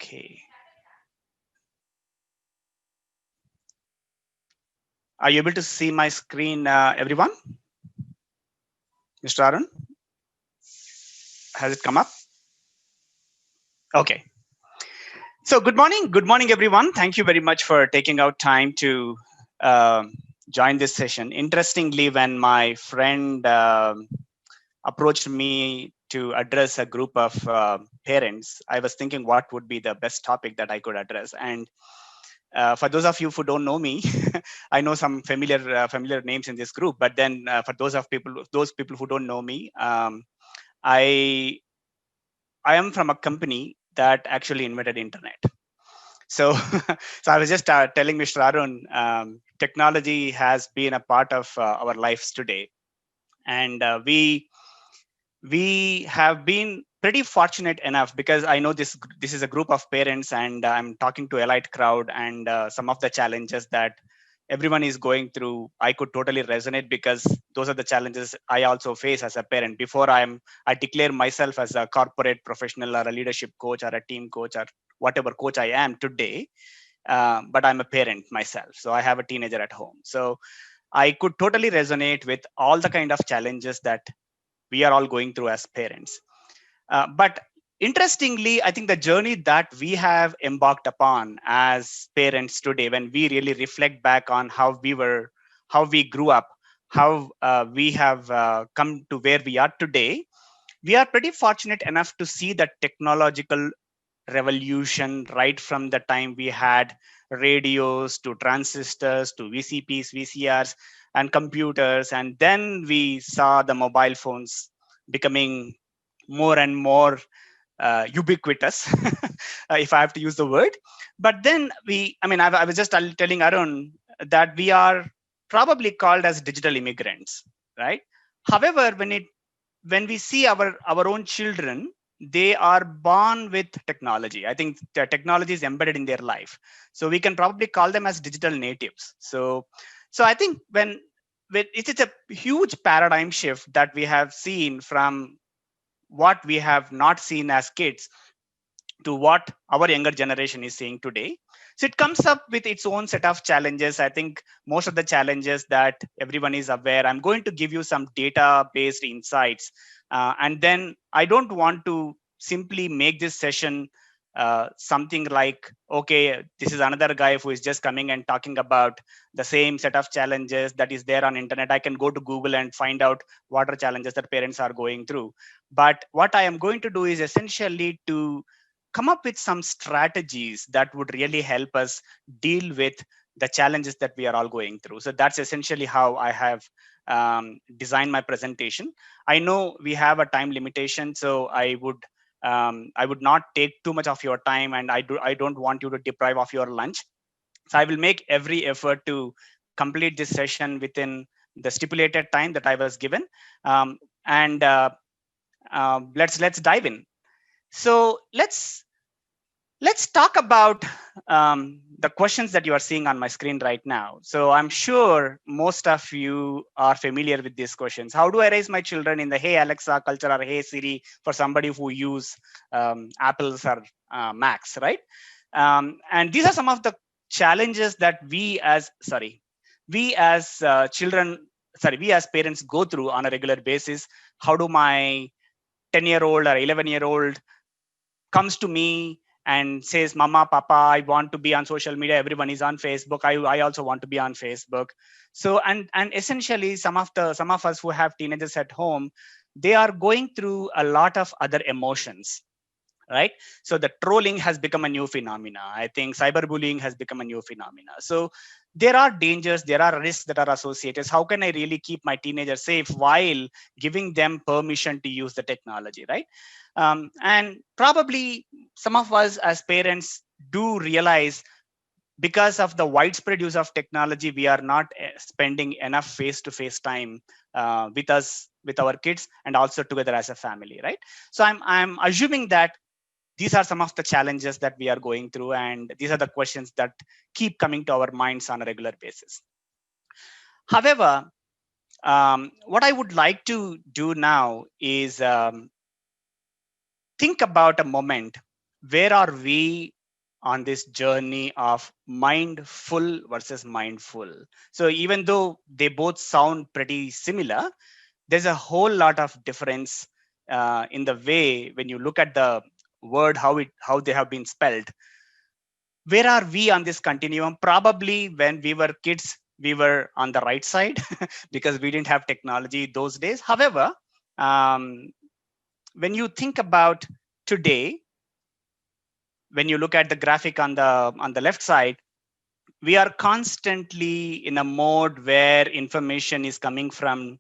Okay. Are you able to see my screen, everyone? Mr. Arun, has it come up? Okay. So good morning, everyone. Thank you very much for taking out time to join this session. Interestingly, when my friend approached me to address a group of parents, I was thinking what would be the best topic that I could address. And for those of you who don't know me, I know some familiar names in this group. But then for those people who don't know me, I I am from a company that actually invented internet. So, so I was just telling Mr. Arun, technology has been a part of our lives today, and we have been pretty fortunate enough because I know this is a group of parents, and I'm talking to elite crowd, and some of the challenges that everyone is going through, I could totally resonate because those are the challenges I also face as a parent. Before I declare myself as a corporate professional or a leadership coach or a team coach or whatever coach I am today, but I'm a parent myself, so I have a teenager at home. So I could totally resonate with all the kind of challenges that we are all going through as parents. But interestingly, I think the journey that we have embarked upon as parents today, when we really reflect back on how we grew up, how we have come to where we are today, we are pretty fortunate enough to see the technological revolution right from the time we had radios to transistors to VCPs, VCRs, and computers. And then we saw the mobile phones becoming more and more ubiquitous, if I have to use the word. But then I was just telling Arun that we are probably called as digital immigrants, right? However, when we see our own children, they are born with technology. I think the technology is embedded in their life, so we can probably call them as digital natives. So I think when it is a huge paradigm shift that we have seen from what we have not seen as kids to what our younger generation is seeing today. So it comes up with its own set of challenges. I think most of the challenges that everyone is aware. I'm going to give you some data-based insights, and then I don't want to simply make this session something like, okay, this is another guy who is just coming and talking about the same set of challenges that is there on internet. I can go to Google and find out what are challenges that parents are going through. But what I am going to do is essentially to come up with some strategies that would really help us deal with the challenges that we are all going through. So that's essentially how I have designed my presentation. I know we have a time limitation, so I would not take too much of your time, and I don't want you to deprive of your lunch. So I will make every effort to complete this session within the stipulated time that I was given. And let's dive in. So let's talk about the questions that you are seeing on my screen right now. So I'm sure most of you are familiar with these questions. How do I raise my children in the Hey Alexa culture or Hey Siri for somebody who use Apples or Macs, right? And these are some of the challenges that we as children, we as parents go through on a regular basis. How do my 10-year-old or 11-year-old comes to me and says, Mama, Papa, I want to be on social media. Everyone is on Facebook. I also want to be on Facebook. So and essentially some of us who have teenagers at home, they are going through a lot of other emotions, right? So the trolling has become a new phenomena. I think cyberbullying has become a new phenomena. So there are dangers, there are risks that are associated. How can I really keep my teenager safe while giving them permission to use the technology, right? And probably some of us as parents do realize, because of the widespread use of technology, we are not spending enough face-to-face time with our kids and also together as a family, right? So I'm assuming that these are some of the challenges that we are going through, and these are the questions that keep coming to our minds on a regular basis. However, what I would like to do now is think about a moment. Where are we on this journey of mindful versus mindful. So even though they both sound pretty similar, there's a whole lot of difference in the way when you look at the word, how they have been spelled. Where are we on this continuum? Probably when we were kids, we were on the right side because we didn't have technology those days. However, um, when you think about today, when you look at the graphic on the left side, we are constantly in a mode where information is coming from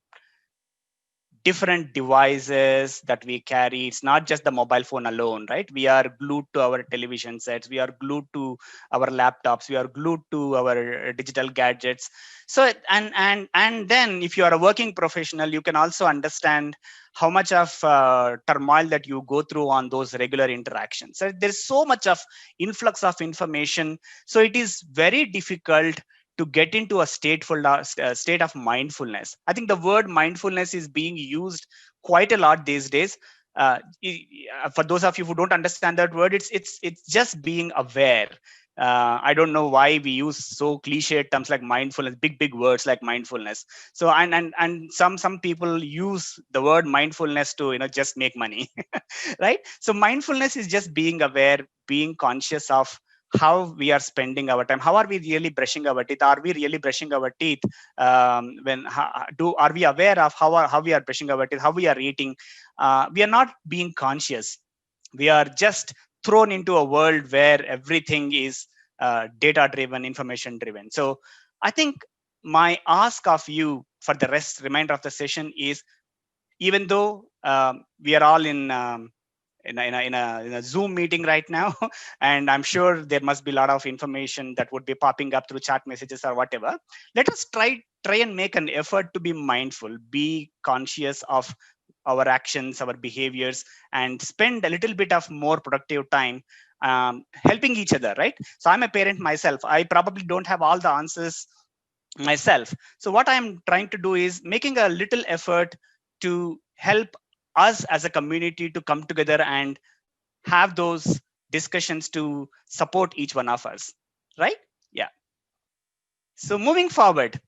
different devices that we carry. It's not just the mobile phone alone, right? We are glued to our television sets, we are glued to our laptops, we are glued to our digital gadgets. So and then if you are a working professional, you can also understand how much of turmoil that you go through on those regular interactions. So there's so much of influx of information, so it is very difficult to get into a state of mindfulness. I think the word mindfulness is being used quite a lot these days. For those of you who don't understand that word, it's just being aware. I don't know why we use so cliche terms like mindfulness, big words like mindfulness. So and some people use the word mindfulness to just make money, right? So mindfulness is just being aware, being conscious of how we are spending our time. How are we really brushing our teeth? Are we really brushing our teeth? When do Are we aware of how we are brushing our teeth, how we are eating? We are not being conscious. We are just thrown into a world where everything is data driven, information driven. So I think my ask of you for the remainder of the session is, even though we are all in a Zoom meeting right now, and I'm sure there must be a lot of information that would be popping up through chat messages or whatever. Let us try and make an effort to be mindful, be conscious of our actions, our behaviors, and spend a little bit of more productive time helping each other, right? So I'm a parent myself. I probably don't have all the answers myself. So what I'm trying to do is making a little effort to help us as a community to come together and have those discussions to support each one of us, right? Yeah. So moving forward,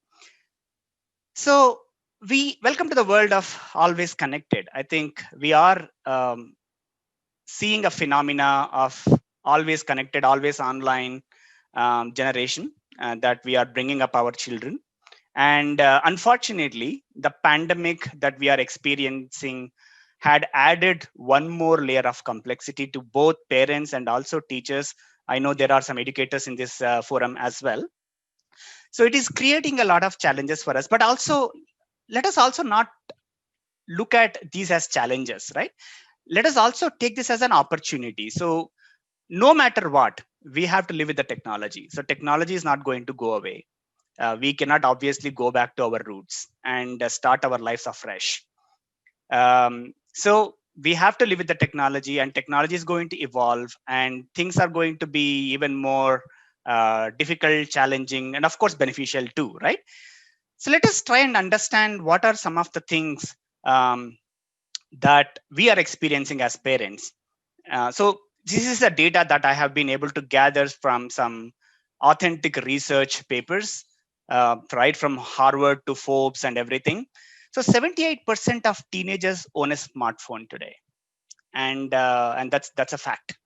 so we welcome to the world of always connected. I think we are seeing a phenomena of always connected, always online generation that we are bringing up our children. And unfortunately, the pandemic that we are experiencing had added one more layer of complexity to both parents and also teachers. I know there are some educators in this forum as well. So it is creating a lot of challenges for us, but also let us also not look at these as challenges, right? Let us also take this as an opportunity. So no matter what, we have to live with the technology. So technology is not going to go away. We cannot obviously go back to our roots and start our lives afresh. So we have to live with the technology, and technology is going to evolve, and things are going to be even more difficult, challenging, and of course beneficial too, right? So let us try and understand what are some of the things that we are experiencing as parents. So this is the data that I have been able to gather from some authentic research papers, right from Harvard to Forbes and everything. So 78% of teenagers own a smartphone today, and that's a fact.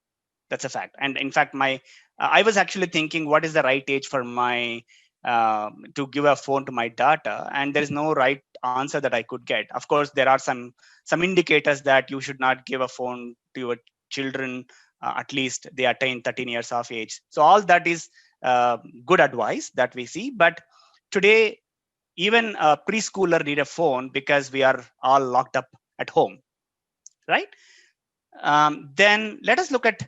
That's a fact. And in fact, my I was actually thinking, what is the right age for my to give a phone to my daughter, and there is no right answer that I could get. Of course, there are some indicators that you should not give a phone to your children at least they attain 13 years of age. So all that is good advice that we see. But today, even a preschooler need a phone because we are all locked up at home, right? Then let us look at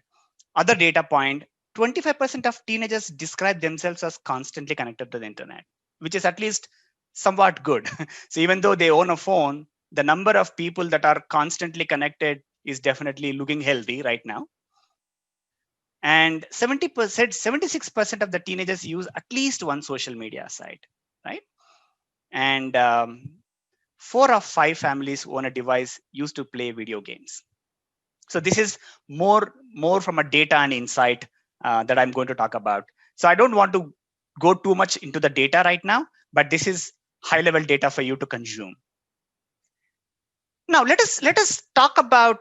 other data point. 25% of teenagers describe themselves as constantly connected to the internet, which is at least somewhat good. So even though they own a phone, the number of people that are constantly connected is definitely looking healthy right now. And 70%, 76% of the teenagers use at least one social media site, right? And 4 of 5 families own a device used to play video games. So this is more from a data and insight that I'm going to talk about. So I don't want to go too much into the data right now, but this is high level data for you to consume. Now let us talk about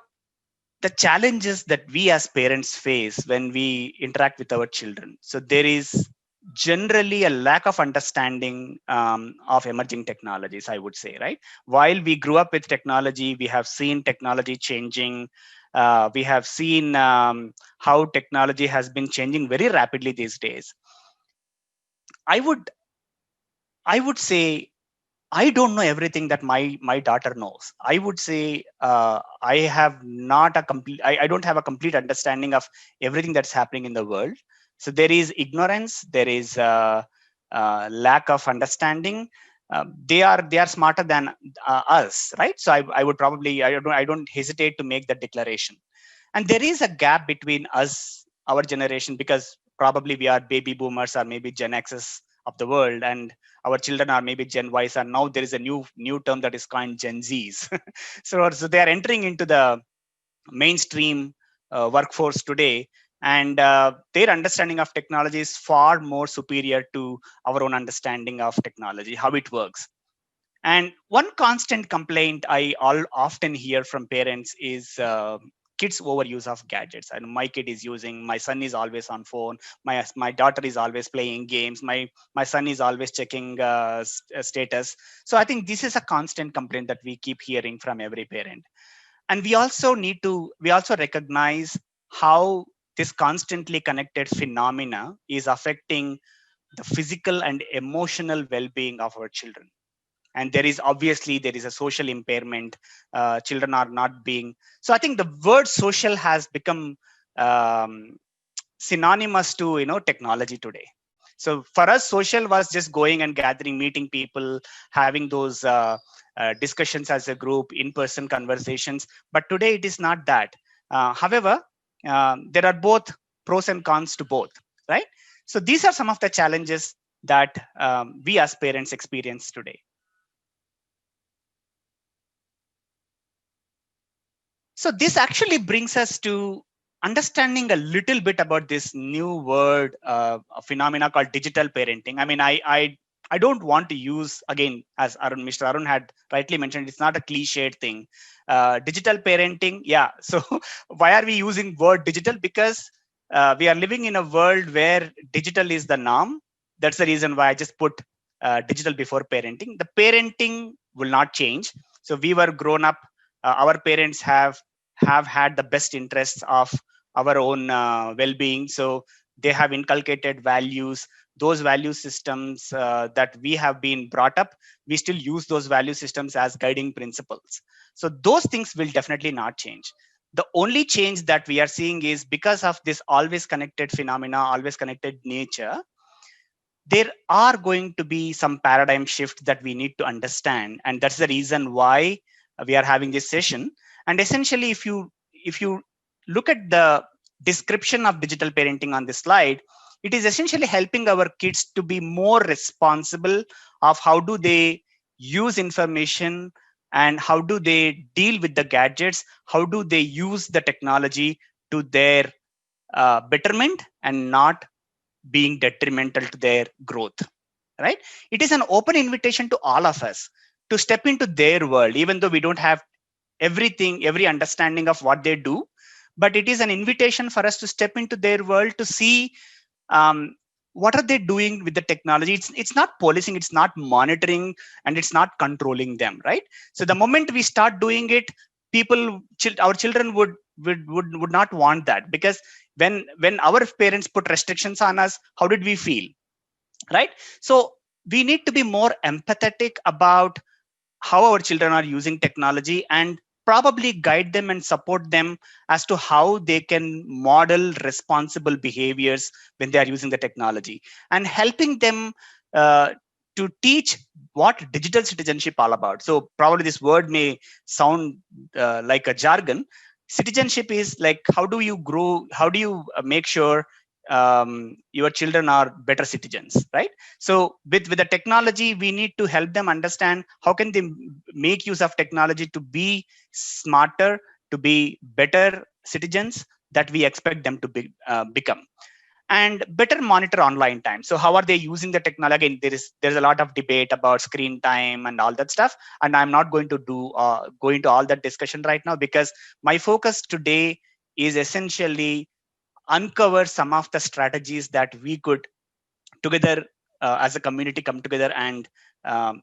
the challenges that we as parents face when we interact with our children. So there is generally a lack of understanding of emerging technologies, I would say, right? While we grew up with technology, we have seen technology changing. We have seen how technology has been changing very rapidly these days. I would I would say I don't know everything that my daughter knows. I would say I have not a complete. I don't have a complete understanding of everything that's happening in the world. So there is ignorance. There is lack of understanding. They are smarter than us, right? So I would probably I don't hesitate to make that declaration. And there is a gap between us, our generation, because probably we are baby boomers or maybe Gen X's of the world, and our children are maybe Gen Ys, and now there is a new term that is coined Gen Zs. So they are entering into the mainstream workforce today, and their understanding of technology is far more superior to our own understanding of technology, how it works. And one constant complaint I often hear from parents is kids overuse of gadgets. And my kid is using, my son is always on phone, my daughter is always playing games, my son is always checking status. So I think this is a constant complaint that we keep hearing from every parent. And we also recognize how this constantly connected phenomena is affecting the physical and emotional well-being of our children. And there is a social impairment. Children are not being, so I think the word social has become um, synonymous to technology today. So for us, social was just going and gathering, meeting people, having those discussions as a group, in-person conversations. But today it is not that. However, there are both pros and cons to both, right? So these are some of the challenges that we as parents experience today. So this actually brings us to understanding a little bit about this new word, a phenomena called digital parenting. I mean, I don't want to use, again, as Mr. Arun had rightly mentioned, it's not a cliched thing. Digital parenting, yeah. So why are we using word digital? Because we are living in a world where digital is the norm. That's the reason why I just put digital before parenting. The parenting will not change. So we were grown up. Our parents have had the best interests of our own well-being, so they have inculcated values, those value systems that we have been brought up. We still use those value systems as guiding principles, so those things will definitely not change. The only change that we are seeing is because of this always connected phenomena, always connected nature. There are going to be some paradigm shifts that we need to understand, and that's the reason why we are having this session. And essentially, if you look at the description of digital parenting on this slide, it is essentially helping our kids to be more responsible of how do they use information, and how do they deal with the gadgets, how do they use the technology to their betterment and not being detrimental to their growth, right? It is an open invitation to all of us to step into their world, even though we don't have every understanding of what they do. But it is an invitation for us to step into their world to see um, what are they doing with the technology. It's not policing, it's not monitoring, and it's not controlling them, right? So the moment we start doing it, our children would not want that, because when our parents put restrictions on us, how did we feel, right? So we need to be more empathetic about how our children are using technology, and probably guide them and support them as to how they can model responsible behaviors when they are using the technology, and helping them uh, to teach what digital citizenship all about. So probably this word may sound like a jargon. Citizenship is like, how do you grow, how do you make sure your children are better citizens, right? So with the technology, we need to help them understand how can they make use of technology to be smarter, to be better citizens that we expect them to become. and better monitor online time. So how are they using the technology? Again, there's a lot of debate about screen time and all that stuff, and I'm not going to go into all that discussion right now, because my focus today is essentially uncover some of the strategies that we could together as a community come together and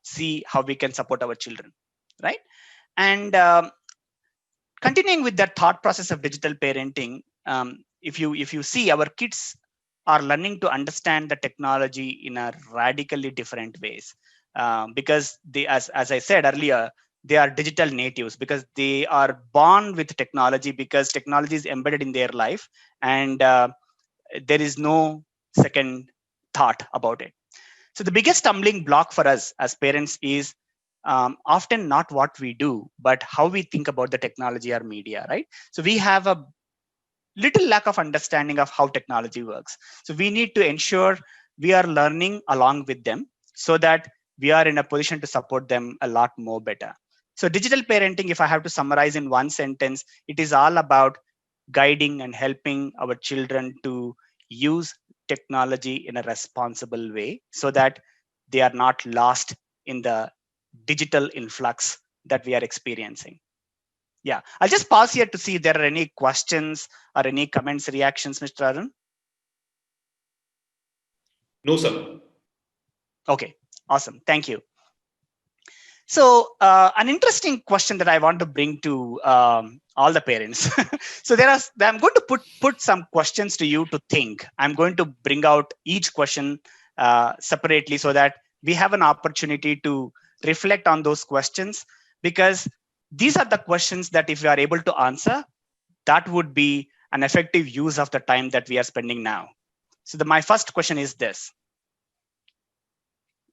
see how we can support our children, right? And continuing with that thought process of digital parenting, if you see, our kids are learning to understand the technology in a radically different ways, because they, as I said earlier, they are digital natives because they are born with technology, because technology is embedded in their life, and there is no second thought about it. So the biggest stumbling block for us as parents is often not what we do, but how we think about the technology or media, right? So we have a little lack of understanding of how technology works. So we need to ensure we are learning along with them so that we are in a position to support them a lot more better. So digital parenting, if I have to summarize in one sentence, it is all about guiding and helping our children to use technology in a responsible way so that they are not lost in the digital influx that we are experiencing. Yeah, I'll just pause here to see if there are any questions or any comments, reactions, Mr. Arun. No, sir. Okay, awesome. Thank you. So an interesting question that I want to bring to all the parents. So I'm going to put some questions to you to think. I'm going to bring out each question separately so that we have an opportunity to reflect on those questions, because these are the questions that if we are able to answer, that would be an effective use of the time that we are spending now. So my first question is this: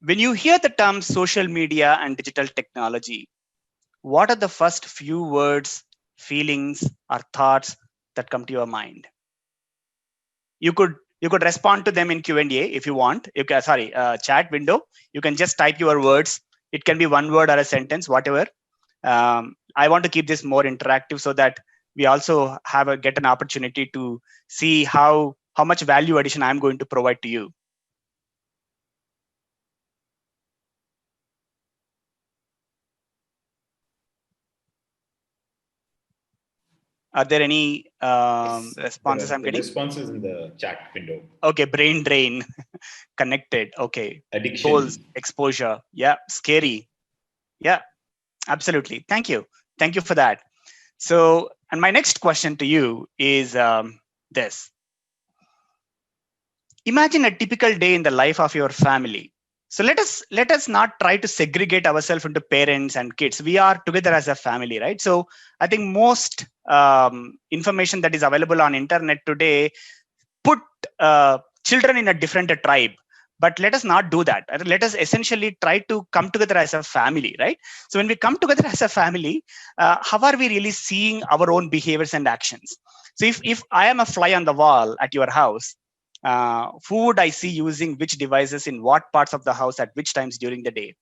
when you hear the term social media and digital technology, what are the first few words, feelings, or thoughts that come to your mind? You could respond to them in Q&A if you want. You can, sorry, chat window. You can just type your words. It can be one word or a sentence, whatever. I want to keep this more interactive so that we also get an opportunity to see how much value addition I'm going to provide to you. Are there any Yes, responses I'm the getting? responses in the chat window. Okay, brain drain, connected. Okay, goals, Addiction. exposure. Yeah, scary. Yeah, absolutely. Thank you for that. So, and my next question to you is this: imagine a typical day in the life of your family. So let us not try to segregate ourselves into parents and kids. We are together as a family, right? So I think most information that is available on internet today put children in a different tribe, but let us not do that. Let us essentially try to come together as a family, right? So when we come together as a family, how are we really seeing our own behaviors and actions? So if I am a fly on the wall at your house, who would I see using which devices in what parts of the house at which times during the day?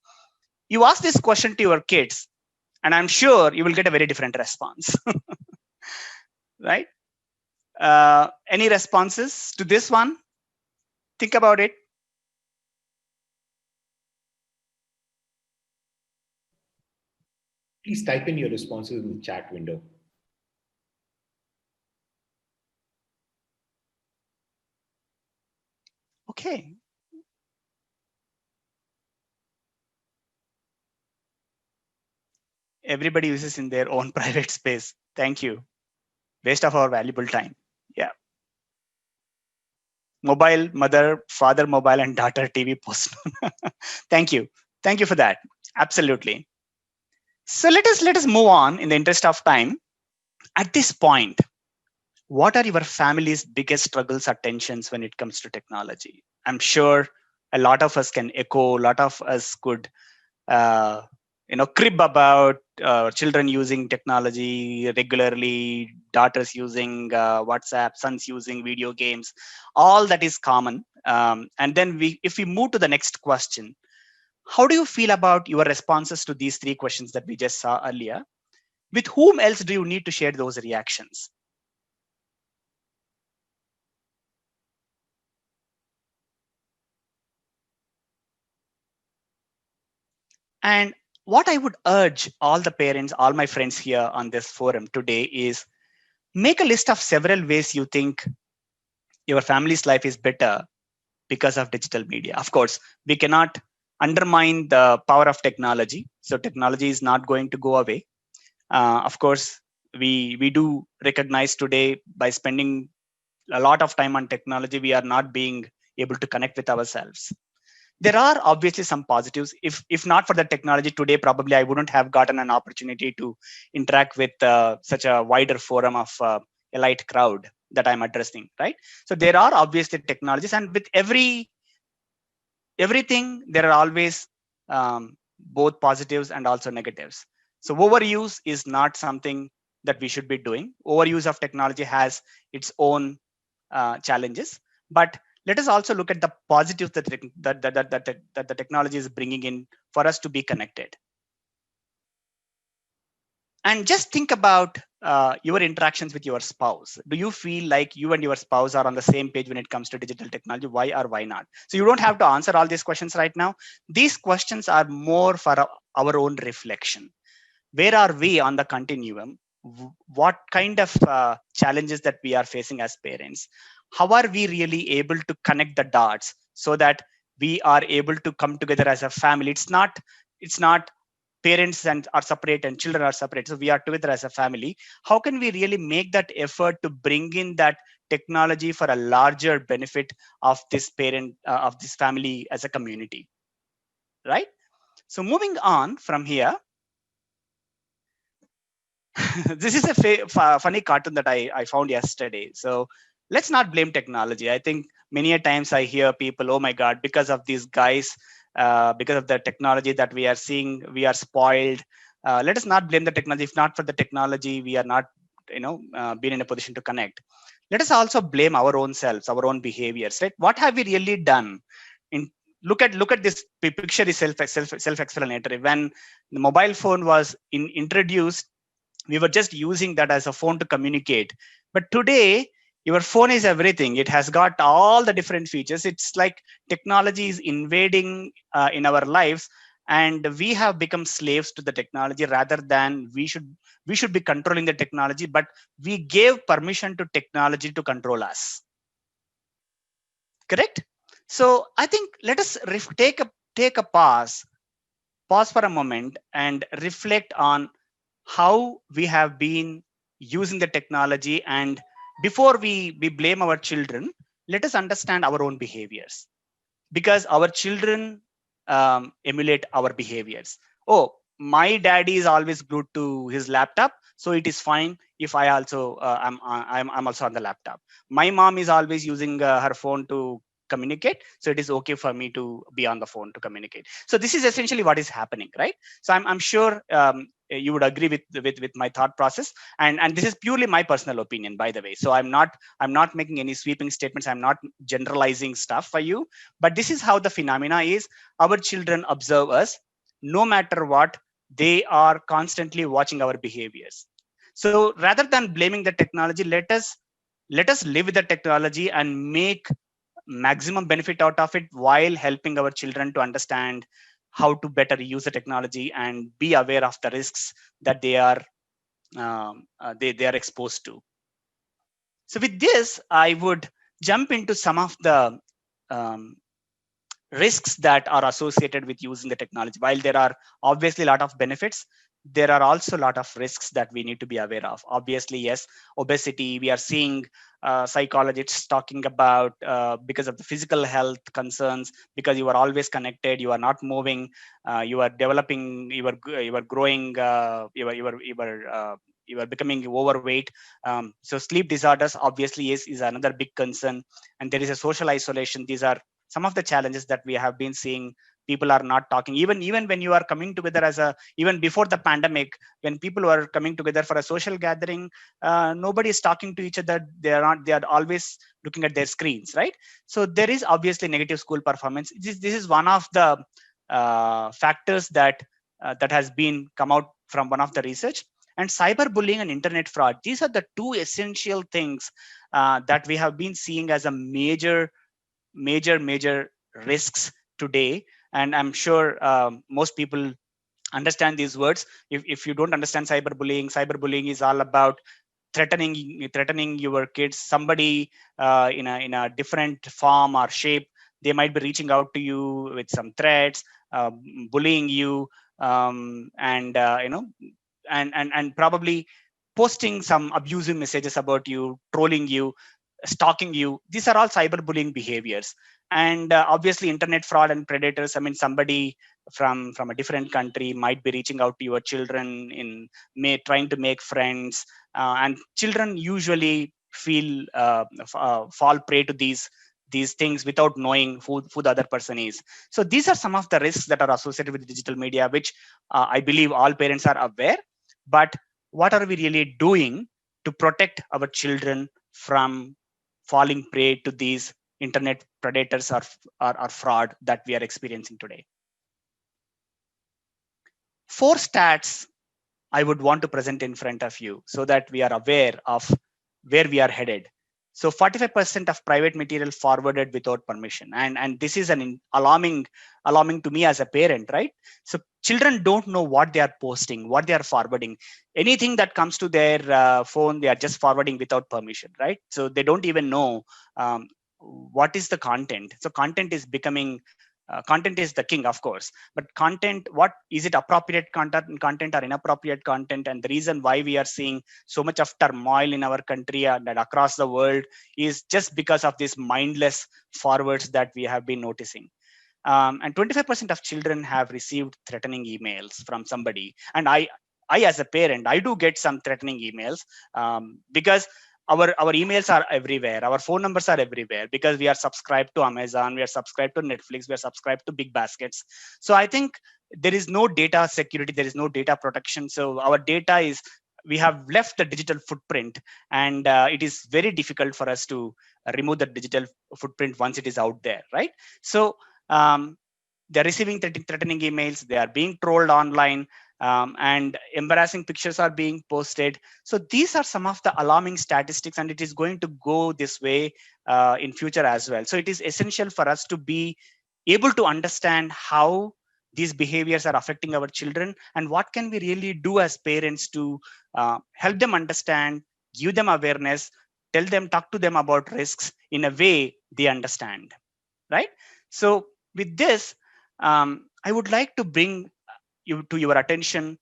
You ask this question to your kids, and I'm sure you will get a very different response. Right? Any responses to this one? Think about it. Please type in your responses in the chat window. Okay. Everybody uses in their own private space. Thank you. Waste of our valuable time. Yeah. Mobile, mother, father, mobile, and daughter TV post. Thank you. Thank you for that. Absolutely. So let us move on in the interest of time. At this point, what are your family's biggest struggles or tensions when it comes to technology? I'm sure a lot of us can echo, a lot of us could uh, crib about children using technology regularly, daughters using WhatsApp, sons using video games. All that is common. And then if we move to the next question, how do you feel about your responses to these three questions that we just saw earlier? With whom else do you need to share those reactions? And what I would urge all the parents, all my friends here on this forum today is make a list of several ways you think your family's life is better because of digital media. Of course, we cannot undermine the power of technology. So technology is not going to go away. Of course, we do recognize today by spending a lot of time on technology, we are not being able to connect with ourselves. There are obviously some positives. If not for the technology today, probably I wouldn't have gotten an opportunity to interact with such a wider forum of elite crowd that I'm addressing, right? So there are obviously technologies, and with everything there are always both positives and also negatives. So overuse is not something that we should be doing. Overuse of technology has its own challenges, but let us also look at the positives that the technology is bringing in for us to be connected. And just think about your interactions with your spouse. Do you feel like you and your spouse are on the same page when it comes to digital technology? Why or why not? So you don't have to answer all these questions right now. These questions are more for our own reflection. Where are we on the continuum? What kind of challenges that we are facing as parents? How are we really able to connect the dots so that we are able to come together as a family? It's not parents and are separate and children are separate, so we are together as a family. How can we really make that effort to bring in that technology for a larger benefit of this parent of this family as a community, right? So moving on from here, this is a funny cartoon that I found yesterday. So let's not blame technology. I think many a times I hear people, oh my God, because of these guys, because of the technology that we are seeing, we are spoiled. Let us not blame the technology. If not for the technology, we are not, been in a position to connect. Let us also blame our own selves, our own behaviors, right? What have we really done? In look at this picture is self-explanatory. When the mobile phone was introduced, we were just using that as a phone to communicate. But today, your phone is everything. It has got all the different features. It's like technology is invading in our lives, and we have become slaves to the technology rather than we should be controlling the technology, but we gave permission to technology to control us. Correct? So I think let us take a pause for a moment and reflect on how we have been using the technology. And before we blame our children, let us understand our own behaviors, because our children emulate our behaviors. Oh, my daddy is always glued to his laptop, so it is fine if I also I'm also on the laptop. My mom is always using her phone to communicate, so it is okay for me to be on the phone to communicate. So this is essentially what is happening, right? So I'm sure you would agree with my thought process, and this is purely my personal opinion, by the way. So I'm not making any sweeping statements. I'm not generalizing stuff for you, but this is how the phenomena is. Our children observe us. No matter what, they are constantly watching our behaviors. So rather than blaming the technology, let us live with the technology and make maximum benefit out of it while helping our children to understand how to better use the technology and be aware of the risks that they are exposed to. So with this, I would jump into some of the um, risks that are associated with using the technology. While there are obviously a lot of benefits, there are also a lot of risks that we need to be aware of. Obviously, yes, obesity, we are seeing psychologists talking about because of the physical health concerns, because you are always connected, you are not moving, you are developing, you are growing, you are becoming overweight. So sleep disorders obviously is another big concern, and there is a social isolation. These are some of the challenges that we have been seeing. People are not talking, even when you are coming together as a, even before the pandemic, when people were coming together for a social gathering, nobody is talking to each other. They are always looking at their screens, right? So there is obviously negative school performance. This is one of the factors that has been come out from one of the research. And cyberbullying and internet fraud, these are the two essential things that we have been seeing as a major risks today. And I'm sure most people understand these words. If you don't understand cyberbullying is all about threatening your kids. Somebody in a different form or shape, they might be reaching out to you with some threats, bullying you, and and probably posting some abusive messages about you, trolling you, stalking you. These are all cyberbullying behaviors. And obviously internet fraud and predators, I mean, somebody from a different country might be reaching out to your children in trying to make friends, and children usually fall prey to these things without knowing who the other person is. So these are some of the risks that are associated with digital media, which I believe all parents are aware. But what are we really doing to protect our children from falling prey to these internet predators or fraud that we are experiencing today? 4 stats I would want to present in front of you so that we are aware of where we are headed. So 45% of private material forwarded without permission. And this is alarming to me as a parent, right? So children don't know what they are posting, what they are forwarding. Anything that comes to their phone, they are just forwarding without permission, right? So they don't even know what is the content. So content is the king, of course, but content, what is it, appropriate content or inappropriate content? And the reason why we are seeing so much of turmoil in our country and across the world is just because of these mindless forwards that we have been noticing. And 25% of children have received threatening emails from somebody. And I as a parent, I do get some threatening emails, because our emails are everywhere, our phone numbers are everywhere, because we are subscribed to Amazon, we are subscribed to Netflix, we are subscribed to big baskets. So I think there is no data security, there is no data protection. So our data is, we have left the digital footprint, and it is very difficult for us to remove the digital footprint once it is out there, right? So they're receiving threatening emails, they are being trolled online, and embarrassing pictures are being posted. So these are some of the alarming statistics, and it is going to go this way in future as well. So it is essential for us to be able to understand how these behaviors are affecting our children, and what can we really do as parents to help them understand, give them awareness, talk to them about risks in a way they understand, right? So with this, I would like to bring you to your attention.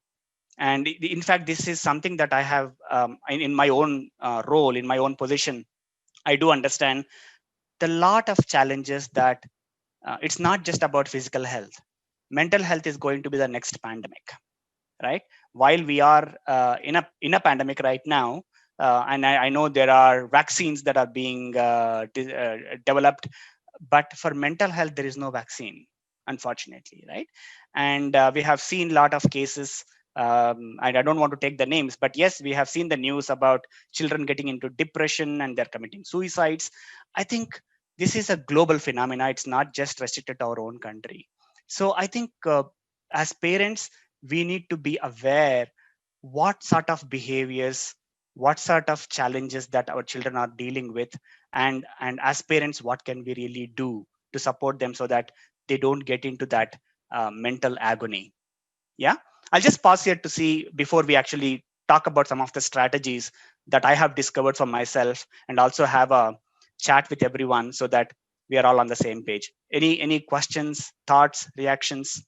And in fact, this is something that I have in my own role, in my own position. I do understand the lot of challenges that it's not just about physical health. Mental health is going to be the next pandemic, right? While we are in a pandemic right now, and I know there are vaccines that are being developed, but for mental health there is no vaccine, unfortunately, right? And we have seen a lot of cases, and I don't want to take the names, but yes, we have seen the news about children getting into depression and they're committing suicides. I think this is a global phenomena, it's not just restricted to our own country. So I think as parents, we need to be aware what sort of behaviors, what sort of challenges that our children are dealing with, and as parents, what can we really do to support them so that they don't get into that mental agony. Yeah, I'll just pause here to see before we actually talk about some of the strategies that I have discovered for myself, and also have a chat with everyone so that we are all on the same page. Any questions, thoughts, reactions?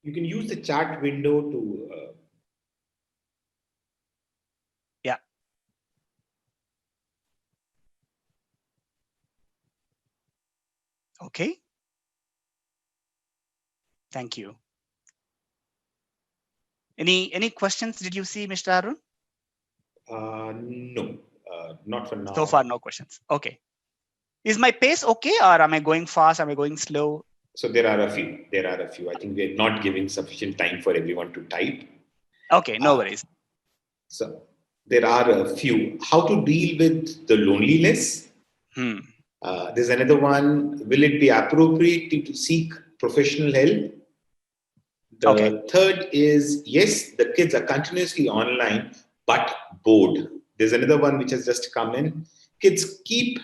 You can use the chat window to. Yeah. Okay. Thank you. Any questions did you see, Mr. Arun? No, not for now. So far, no questions. Okay. Is my pace okay, or am I going fast? Am I going slow? So there are a few. There are a few. I think we're not giving sufficient time for everyone to type. Okay, no worries. So there are a few. How to deal with the loneliness? There's another one. Will it be appropriate to seek professional help? The third is, yes, the kids are continuously online, but bored. There's another one which has just come in. Kids keep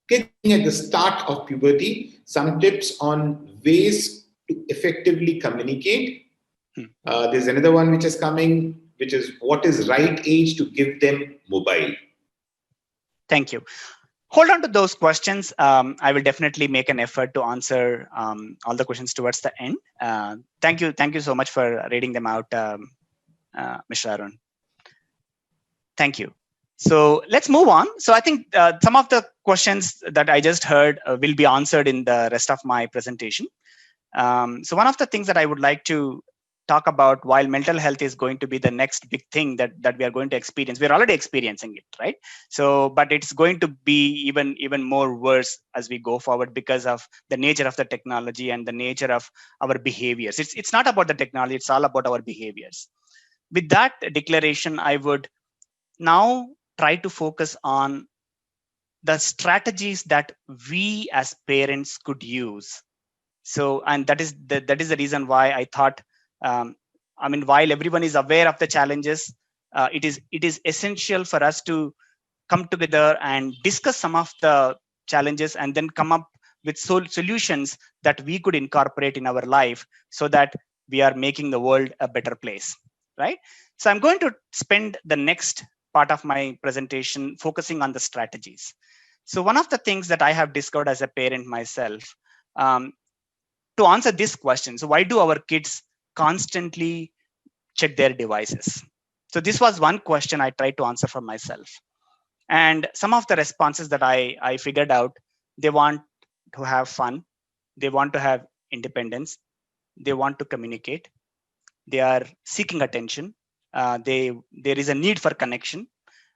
kids at the start of puberty, some tips on ways to effectively communicate. There's another one which is coming, which is what is right age to give them mobile. Thank you. Hold on to those questions. I will definitely make an effort to answer all the questions towards the end. Thank you so much for reading them out, Mr. Arun. Thank you. So let's move on. So I think some of the questions that I just heard will be answered in the rest of my presentation. So one of the things that I would like to talk about, while mental health is going to be the next big thing that we are going to experience, we're already experiencing it, right? So, but it's going to be even more worse as we go forward because of the nature of the technology and the nature of our behaviors. It's not about the technology, it's all about our behaviors. With that declaration, I would now try to focus on the strategies that we as parents could use. So, and that is the reason why I thought, while everyone is aware of the challenges, it is essential for us to come together and discuss some of the challenges and then come up with solutions that we could incorporate in our life so that we are making the world a better place, right? So I'm going to spend the next part of my presentation focusing on the strategies. So one of the things that I have discovered as a parent myself, to answer this question, so why do our kids constantly check their devices? So this was one question I tried to answer for myself. And some of the responses that I figured out, they want to have fun, they want to have independence, they want to communicate, they are seeking attention, there is a need for connection,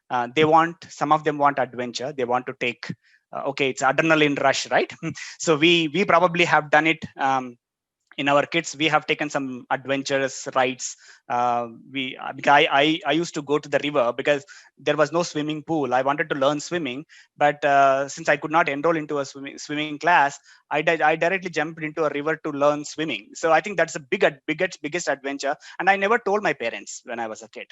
some of them want adventure, they want to take okay, it's adrenaline rush, right? So we probably have done it. In our kids, we have taken some adventurous rides. I used to go to the river because there was no swimming pool. I wanted to learn swimming, but since I could not enroll into a swimming class, I directly jumped into a river to learn swimming. So I think that's the biggest adventure, and I never told my parents when I was a kid.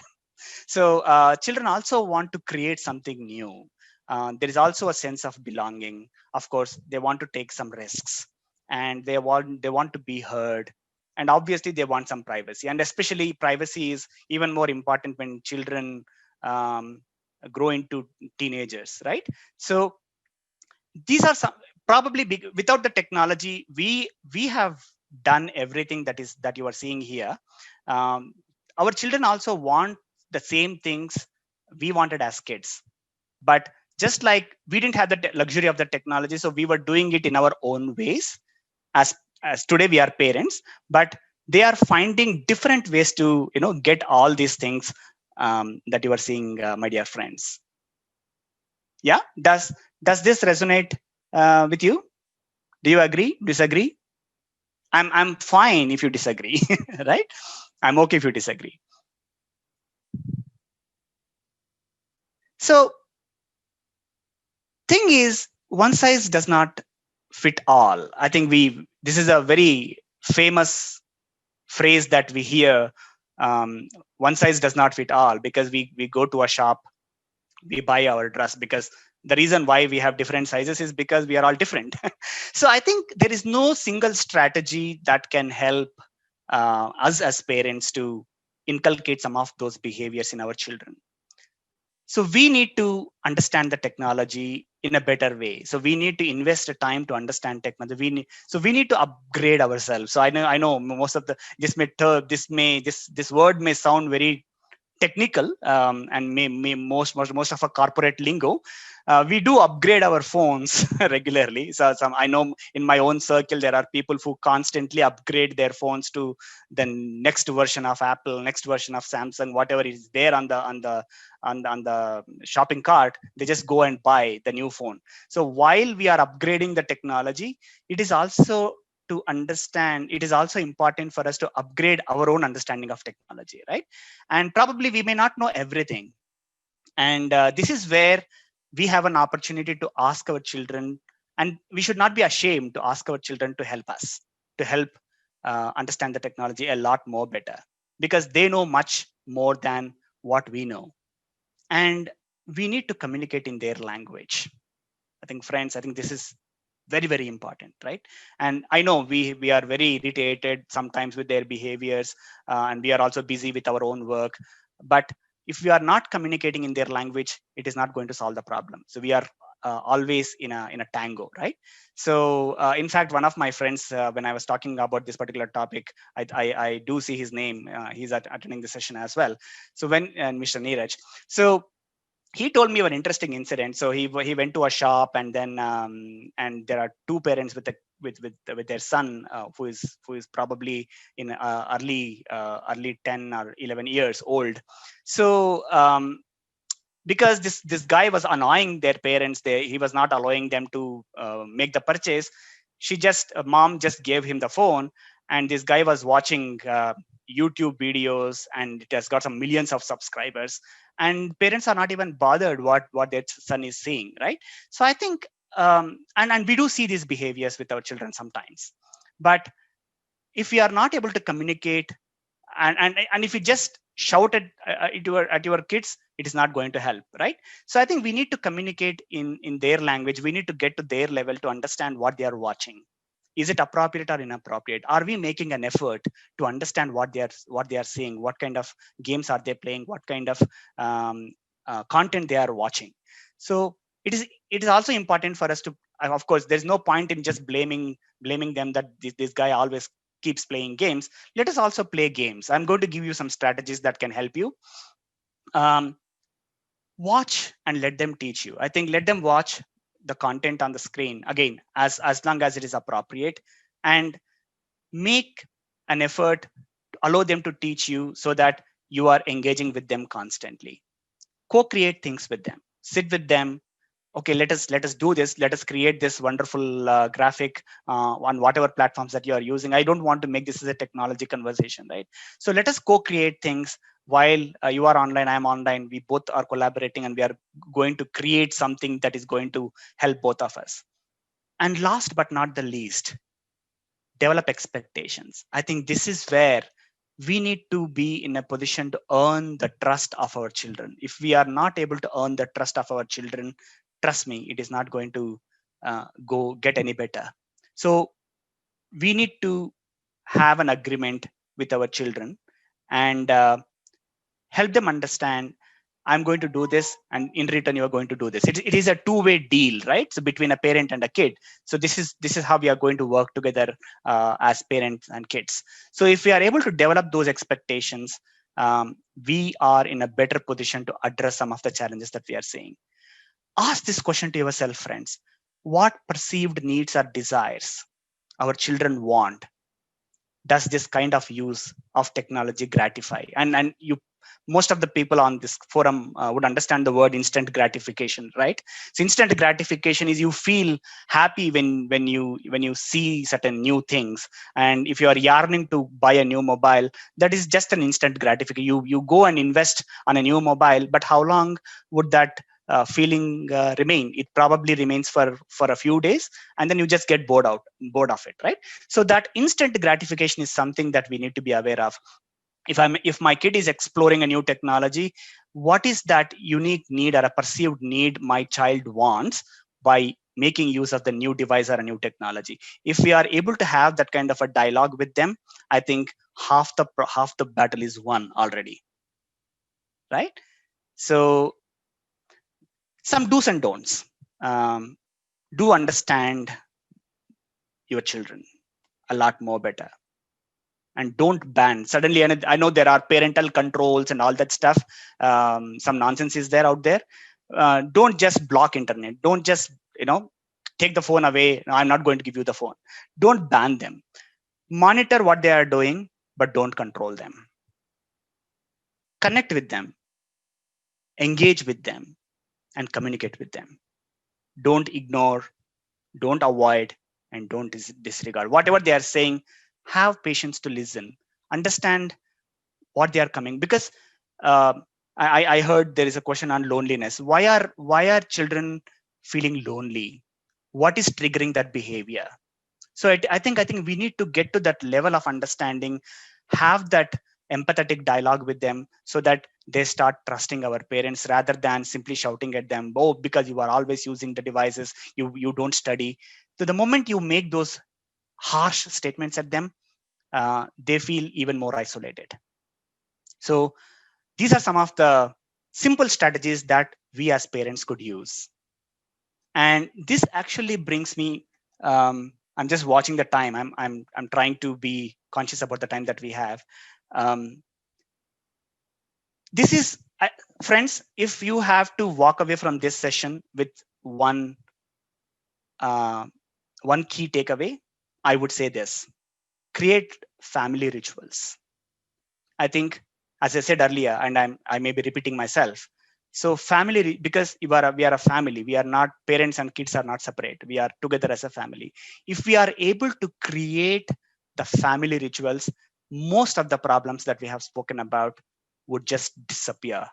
So children also want to create something new. There is also a sense of belonging. Of course, they want to take some risks, and they want to be heard, and obviously they want some privacy, and especially privacy is even more important when children grow into teenagers, right? So these are some probably without the technology, we have done everything that you are seeing here. Our children also want the same things we wanted as kids, but just like we didn't have the luxury of the technology, so we were doing it in our own ways. As today we are parents, but they are finding different ways to get all these things that you are seeing, my dear friends. Yeah, does this resonate with you? Do you agree, disagree? I'm fine if you disagree. Right? I'm okay if you disagree. So thing is, one size does not fit all. I think this is a very famous phrase that we hear. One size does not fit all, because we go to a shop, we buy our dress, because the reason why we have different sizes is because we are all different. So I think there is no single strategy that can help us as parents to inculcate some of those behaviors in our children. So we need to understand the technology in a better way. So we need to invest the time to understand technology. We need to upgrade ourselves. So I know most of this word may sound very technical, and may most of a corporate lingo. We do upgrade our phones regularly. So I know in my own circle there are people who constantly upgrade their phones to the next version of Apple, next version of Samsung, whatever is there on the shopping cart. They just go and buy the new phone. So while we are upgrading the technology, it is also important for us to upgrade our own understanding of technology, right? And probably we may not know everything, and this is where we have an opportunity to ask our children, and we should not be ashamed to ask our children to help us, to help understand the technology a lot more better, because they know much more than what we know, and we need to communicate in their language. I think, friends, I think this is very, very important, right? And I know we are very irritated sometimes with their behaviors, and we are also busy with our own work. But if we are not communicating in their language, it is not going to solve the problem. So we are always in a tango, right? So in fact, one of my friends, when I was talking about this particular topic, I do see his name. He's attending the session as well. So when Mr. Neeraj, so he told me an interesting incident. So he went to a shop, and then and there are two parents with with their son, who is probably in early 10 or 11 years old. So because this guy was annoying their parents, he was not allowing them to make the purchase. Mom just gave him the phone, and this guy was watching YouTube videos, and it has got some millions of subscribers, and parents are not even bothered what their son is seeing, right? So I think and we do see these behaviors with our children sometimes. But if we are not able to communicate, and if you just shout at your kids, it is not going to help, right? So I think we need to communicate in their language. We need to get to their level to understand what they are watching. Is it appropriate or inappropriate? Are we making an effort to understand what they are seeing? What kind of games are they playing? What kind of content they are watching? So it is also important for us to, of course, there's no point in just blaming them that this guy always keeps playing games. Let us also play games. I'm going to give you some strategies that can help you. Watch and let them teach you. I think let them watch the content on the screen, again, as long as it is appropriate, and make an effort to allow them to teach you, so that you are engaging with them constantly. Co-create things with them. Sit with them. Okay, let us do this. Let us create this wonderful graphic on whatever platforms that you are using. I don't want to make this as a technology conversation, right? So let us co-create things while you are online, I am online. We both are collaborating, and we are going to create something that is going to help both of us. And last but not the least, develop expectations. I think this is where we need to be in a position to earn the trust of our children. If we are not able to earn the trust of our children, trust me, it is not going to go get any better. So we need to have an agreement with our children, and help them understand, I'm going to do this, and in return you are going to do this. It is a two-way deal, right? So between a parent and a kid. So this is how we are going to work together as parents and kids. So if we are able to develop those expectations, we are in a better position to address some of the challenges that we are seeing. Ask this question to yourself, friends. What perceived needs or desires our children want does this kind of use of technology gratify? And you, most of the people on this forum would understand the word instant gratification, right? So instant gratification is you feel happy when you see certain new things. And if you are yearning to buy a new mobile, that is just an instant gratification. You go and invest on a new mobile, but how long would that feeling remain? It probably remains for a few days, and then you just get bored of it, right? So that instant gratification is something that we need to be aware of. If my kid is exploring a new technology, what is that unique need or a perceived need my child wants by making use of the new device or a new technology? If we are able to have that kind of a dialogue with them, I think half the battle is won already, right? So some do's and don'ts. Do understand your children a lot more better, and don't ban suddenly. And I know there are parental controls and all that stuff. Some nonsense is there out there. Don't just block internet. Don't just take the phone away. No, I'm not going to give you the phone. Don't ban them. Monitor what they are doing, but don't control them. Connect with them, engage with them, and communicate with them. Don't ignore, don't avoid, and don't disregard whatever they are saying. Have patience to listen, understand what they are coming. Because I heard there is a question on loneliness. Why are children feeling lonely? What is triggering that behavior? So I think we need to get to that level of understanding, have that empathetic dialogue with them so that they start trusting our parents rather than simply shouting at them, oh, because you are always using the devices, you don't study. So the moment you make those harsh statements at them, they feel even more isolated. So these are some of the simple strategies that we as parents could use. And this actually brings me, I'm just watching the time. I'm trying to be conscious about the time that we have. This is, friends, if you have to walk away from this session with one key takeaway, I would say this: create family rituals. I think, as I said earlier, and I may be repeating myself. So family, because we are a family, we are not, parents and kids are not separate. We are together as a family. If we are able to create the family rituals, most of the problems that we have spoken about would just disappear.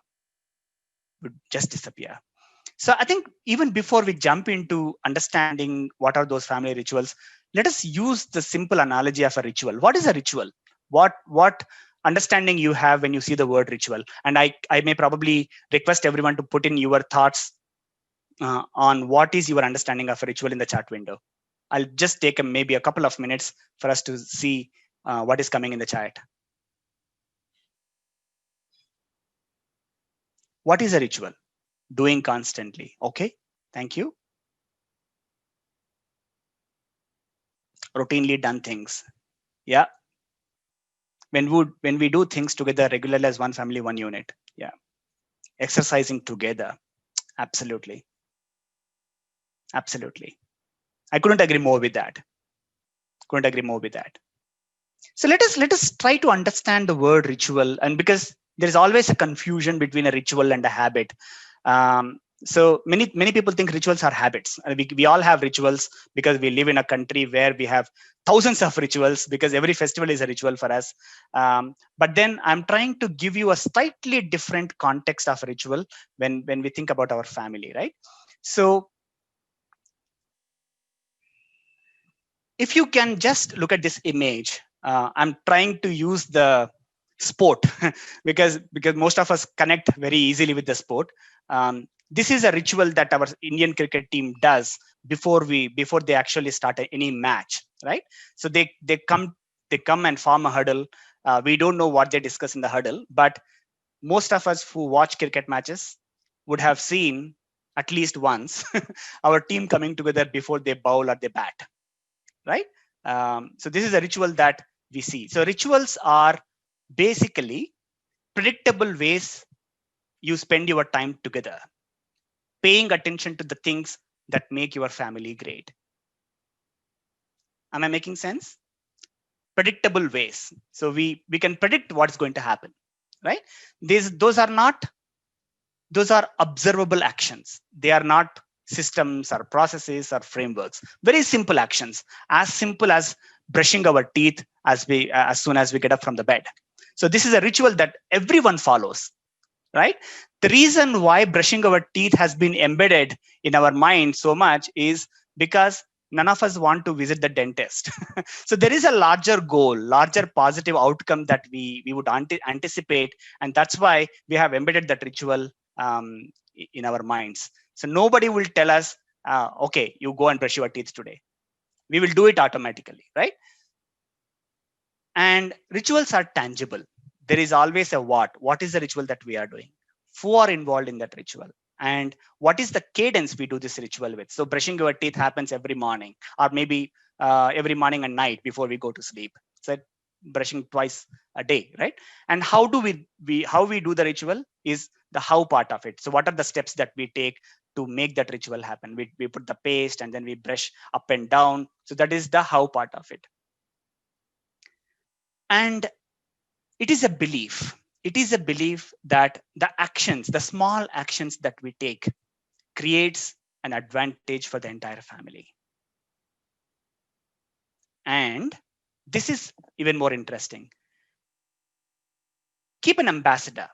So I think even before we jump into understanding what are those family rituals, let us use the simple analogy of a ritual. What is a ritual? What understanding you have when you see the word ritual? And I may probably request everyone to put in your thoughts on what is your understanding of a ritual in the chat window. I'll just take maybe a couple of minutes for us to see what is coming in the chat. What is a ritual? Doing constantly. Okay, thank you. Routinely done things. Yeah. When we do things together regularly as one family, one unit. Yeah. Exercising together. Absolutely. Absolutely. I couldn't agree more with that. So let us try to understand the word ritual, and because there is always a confusion between a ritual and a habit. So many people think rituals are habits. We all have rituals because we live in a country where we have thousands of rituals, because every festival is a ritual for us. But then I'm trying to give you a slightly different context of ritual when we think about our family, right? So if you can just look at this image, I'm trying to use the sport because most of us connect very easily with the sport. This is a ritual that our Indian cricket team does before they actually start any match, right? So they come and form a huddle. We don't know what they discuss in the huddle, but most of us who watch cricket matches would have seen at least once our team coming together before they bowl or they bat, right? So this is a ritual that we see. So rituals are basically predictable ways you spend your time together, paying attention to the things that make your family great. Am I making sense? Predictable ways. So we can predict what's going to happen, right? Those are observable actions. They are not systems or processes or frameworks. Very simple actions, as simple as brushing our teeth as soon as we get up from the bed. So this is a ritual that everyone follows, right? The reason why brushing our teeth has been embedded in our mind so much is because none of us want to visit the dentist. So there is a larger goal, larger positive outcome that we would anticipate, and that's why we have embedded that ritual in our minds. So nobody will tell us, okay, you go and brush your teeth today. We will do it automatically, right? And rituals are tangible. There is always a what. What is the ritual that we are doing? Who are involved in that ritual? And what is the cadence we do this ritual with? So brushing your teeth happens every morning, or maybe every morning and night before we go to sleep. So brushing twice a day, right? And how do we do the ritual is the how part of it. So what are the steps that we take to make that ritual happen? We put the paste and then we brush up and down. So that is the how part of it. And it is a belief that the small actions that we take creates an advantage for the entire family. And this is even more interesting. Keep an ambassador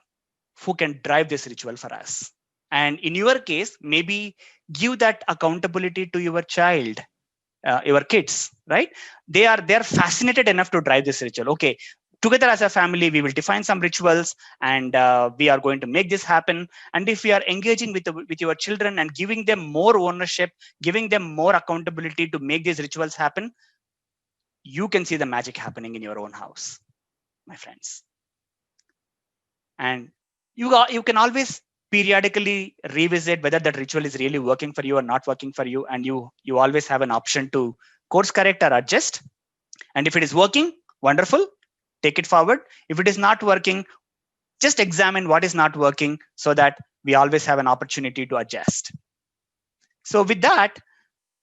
who can drive this ritual for us. And in your case, maybe give that accountability to your child, your kids, right? They're fascinated enough to drive this ritual. Okay, together as a family, we will define some rituals, and we are going to make this happen. And if we are engaging with your children and giving them more ownership, giving them more accountability to make these rituals happen, you can see the magic happening in your own house, my friends. And you can always periodically revisit whether that ritual is really working for you or not working for you, and you always have an option to course correct or adjust. And if it is working, wonderful, take it forward. If it is not working, just examine what is not working, so that we always have an opportunity to adjust. So with that,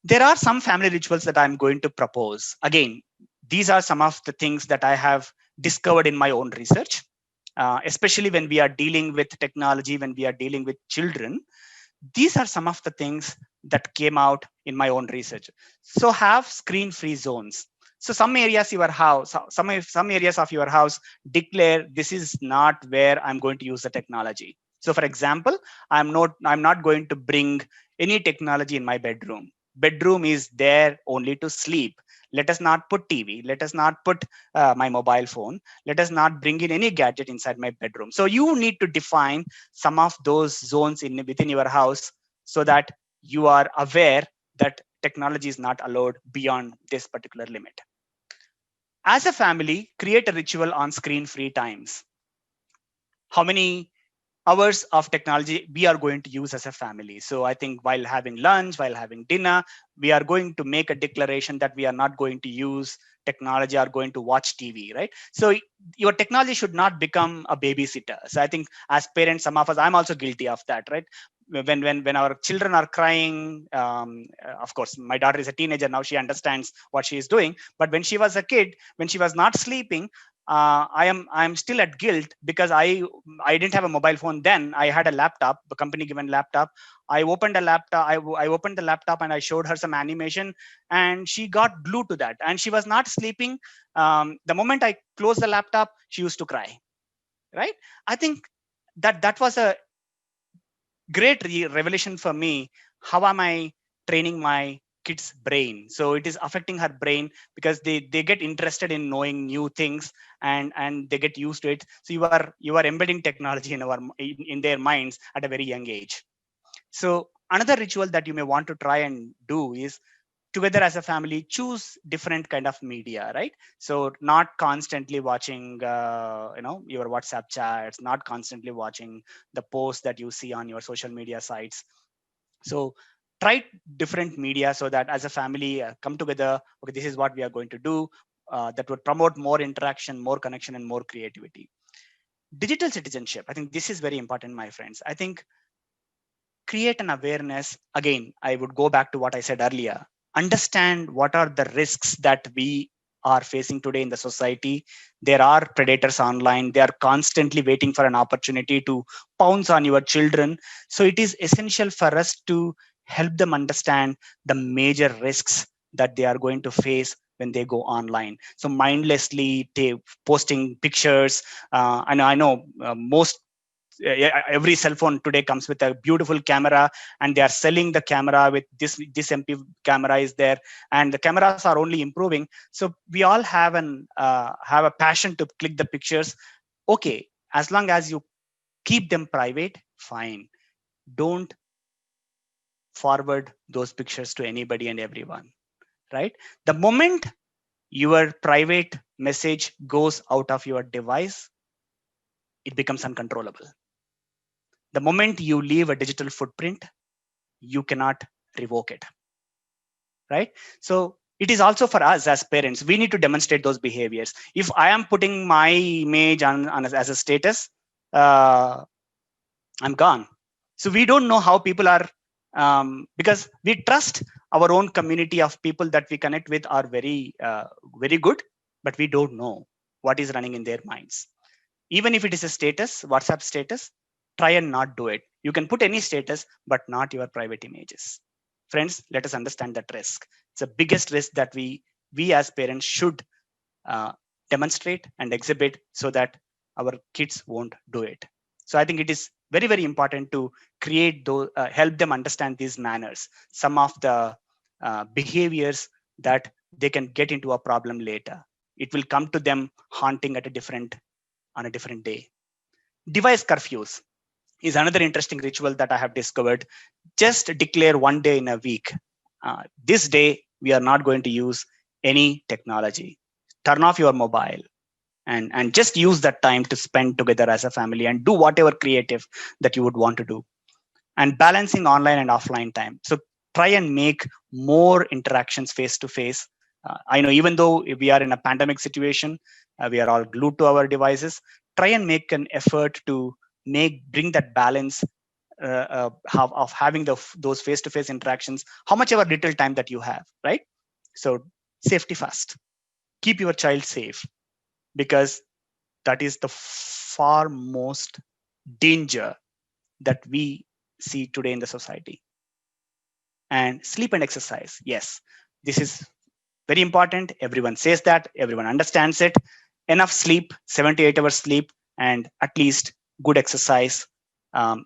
there are some family rituals that I'm going to propose. Again, these are some of the things that I have discovered in my own research, especially when we are dealing with technology, when we are dealing with children. These are some of the things that came out in my own research. So have screen-free zones. So some areas your house, some areas of your house declare this is not where I'm going to use the technology. So for example, I'm not going to bring any technology in my bedroom. Bedroom is there only to sleep. Let us not put TV. Let us not put my mobile phone. Let us not bring in any gadget inside my bedroom. So you need to define some of those zones within your house, so that you are aware that technology is not allowed beyond this particular limit. As a family, create a ritual on screen-free times. How many hours of technology we are going to use as a family? So I think while having lunch, while having dinner, we are going to make a declaration that we are not going to use technology or going to watch TV, right? So your technology should not become a babysitter. So I think as parents, some of us, I'm also guilty of that, right? When our children are crying, of course, my daughter is a teenager now, she understands what she is doing. But when she was a kid, when she was not sleeping, I'm still at guilt, because I didn't have a mobile phone then. I had a laptop, a company given laptop. I opened I opened the laptop and I showed her some animation, and she got glued to that, and she was not sleeping. The moment I closed the laptop, she used to cry, right? I think that was a great revelation for me. How am I training my kid's brain? So it is affecting her brain, because they get interested in knowing new things, and they get used to it. So you are embedding technology in their minds at a very young age. So another ritual that you may want to try and do is, together as a family, choose different kind of media, right? So not constantly watching your WhatsApp chats, not constantly watching the posts that you see on your social media sites. So try different media, so that as a family, come together. Okay, this is what we are going to do, that would promote more interaction, more connection, and more creativity. Digital citizenship, I think this is very important, my friends. I think create an awareness. Again, I would go back to what I said earlier. Understand what are the risks that we are facing today in the society. There are predators online. They are constantly waiting for an opportunity to pounce on your children. So it is essential for us to help them understand the major risks that they are going to face when they go online. So mindlessly posting pictures. And I know most every cell phone today comes with a beautiful camera, and they are selling the camera with this MP camera is there, and the cameras are only improving. So we all have a passion to click the pictures. Okay, as long as you keep them private, fine. Don't forward those pictures to anybody and everyone, right? The moment your private message goes out of your device, it becomes uncontrollable. The moment you leave a digital footprint, you cannot revoke it, right? So it is also for us as parents, we need to demonstrate those behaviors. If I am putting my image as a status, uh, I'm gone. So we don't know how people are, because we trust our own community of people that we connect with are very good, but we don't know what is running in their minds. Even if it is a status, WhatsApp status, try and not do it. You can put any status, but not your private images. Friends, let us understand that risk. It's the biggest risk that we as parents should uh, demonstrate and exhibit, so that our kids won't do it. So I think it is very important to create those, help them understand these manners, some of the behaviors that they can get into a problem later. It will come to them haunting on a different day. Device curfews is another interesting ritual that I have discovered. Just declare one day in a week. This day, we are not going to use any technology. Turn off your mobile and just use that time to spend together as a family and do whatever creative that you would want to do. And balancing online and offline time. So try and make more interactions face to face. I know even though we are in a pandemic situation, we are all glued to our devices. Try and make an effort to bring that balance of having those face-to-face interactions, how much ever little time that you have, right? So safety first. Keep your child safe, because that is the far most danger that we see today in the society. And sleep and exercise. Yes, this is very important. Everyone says that, everyone understands it. Enough sleep, 7 to 8 hours sleep, and at least good exercise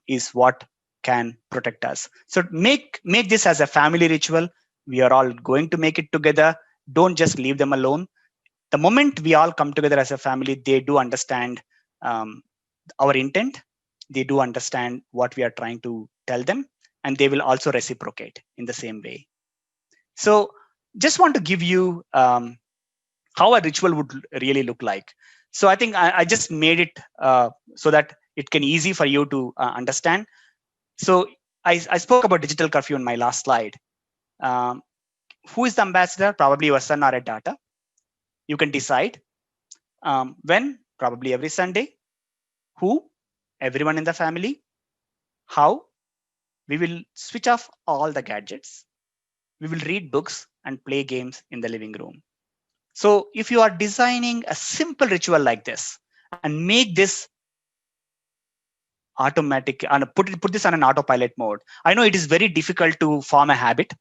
is what can protect us. So make this as a family ritual. We are all going to make it together. Don't just leave them alone. The moment we all come together as a family, they do understand our intent. They do understand what we are trying to tell them, and they will also reciprocate in the same way. So just want to give you how a ritual would really look like. So I think I just made it so that it can easy for you to understand. So I spoke about digital curfew in my last slide. Who is the ambassador? Probably your son or a daughter. You can decide. When? Probably every Sunday. Who? Everyone in the family. How? We will switch off all the gadgets. We will read books and play games in the living room. So if you are designing a simple ritual like this and make this automatic and put this on an autopilot mode, I know it is very difficult to form a habit,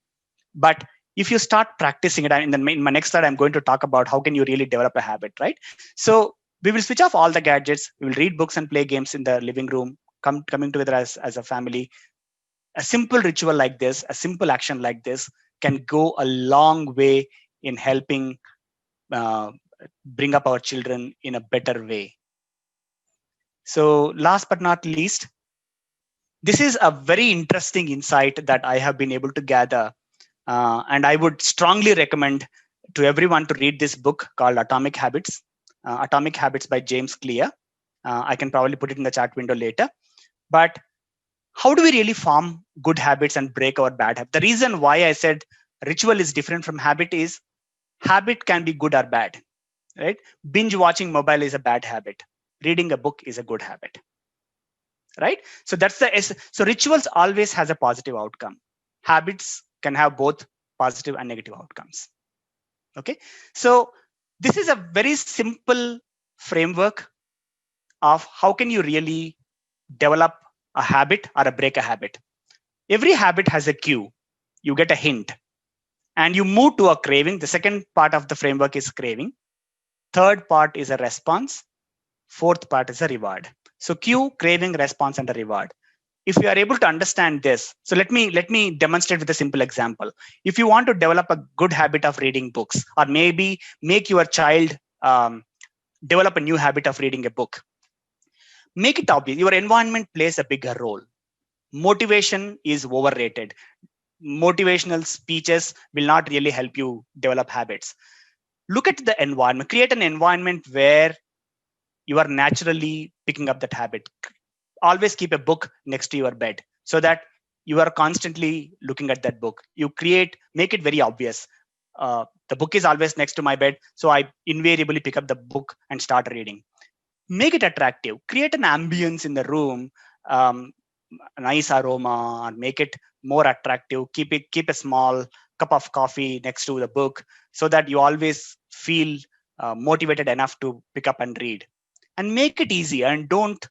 but if you start practicing it, and in my next slide, I'm going to talk about how can you really develop a habit, right? So we will switch off all the gadgets. We will read books and play games in the living room, coming together as a family. A simple ritual like this, a simple action like this can go a long way in helping bring up our children in a better way. So last but not least, this is a very interesting insight that I have been able to gather. And I would strongly recommend to everyone to read this book called Atomic Habits, Atomic Habits by James Clear. I can probably put it in the chat window later. But how do we really form good habits and break our bad habits? The reason why I said ritual is different from habit is habit can be good or bad, right? Binge watching mobile is a bad habit. Reading a book is a good habit, right? So so rituals always has a positive outcome. Habits can have both positive and negative outcomes. Okay, so this is a very simple framework of how can you really develop a habit or break a habit. Every habit has a cue. You get a hint and you move to a craving. The second part of the framework is craving. Third part is a response. Fourth part is a reward. So cue, craving, response, and a reward. If you are able to understand this, so let me demonstrate with a simple example. If you want to develop a good habit of reading books, or maybe make your child develop a new habit of reading a book, make it obvious. Your environment plays a bigger role. Motivation is overrated. Motivational speeches will not really help you develop habits. Look at the environment. Create an environment where you are naturally picking up that habit. Always keep a book next to your bed so that you are constantly looking at that book. Make it very obvious. The book is always next to my bed, so I invariably pick up the book and start reading. Make it attractive. Create an ambience in the room, a nice aroma, and make it more attractive. Keep a small cup of coffee next to the book so that you always feel motivated enough to pick up and read. And make it easy, and don't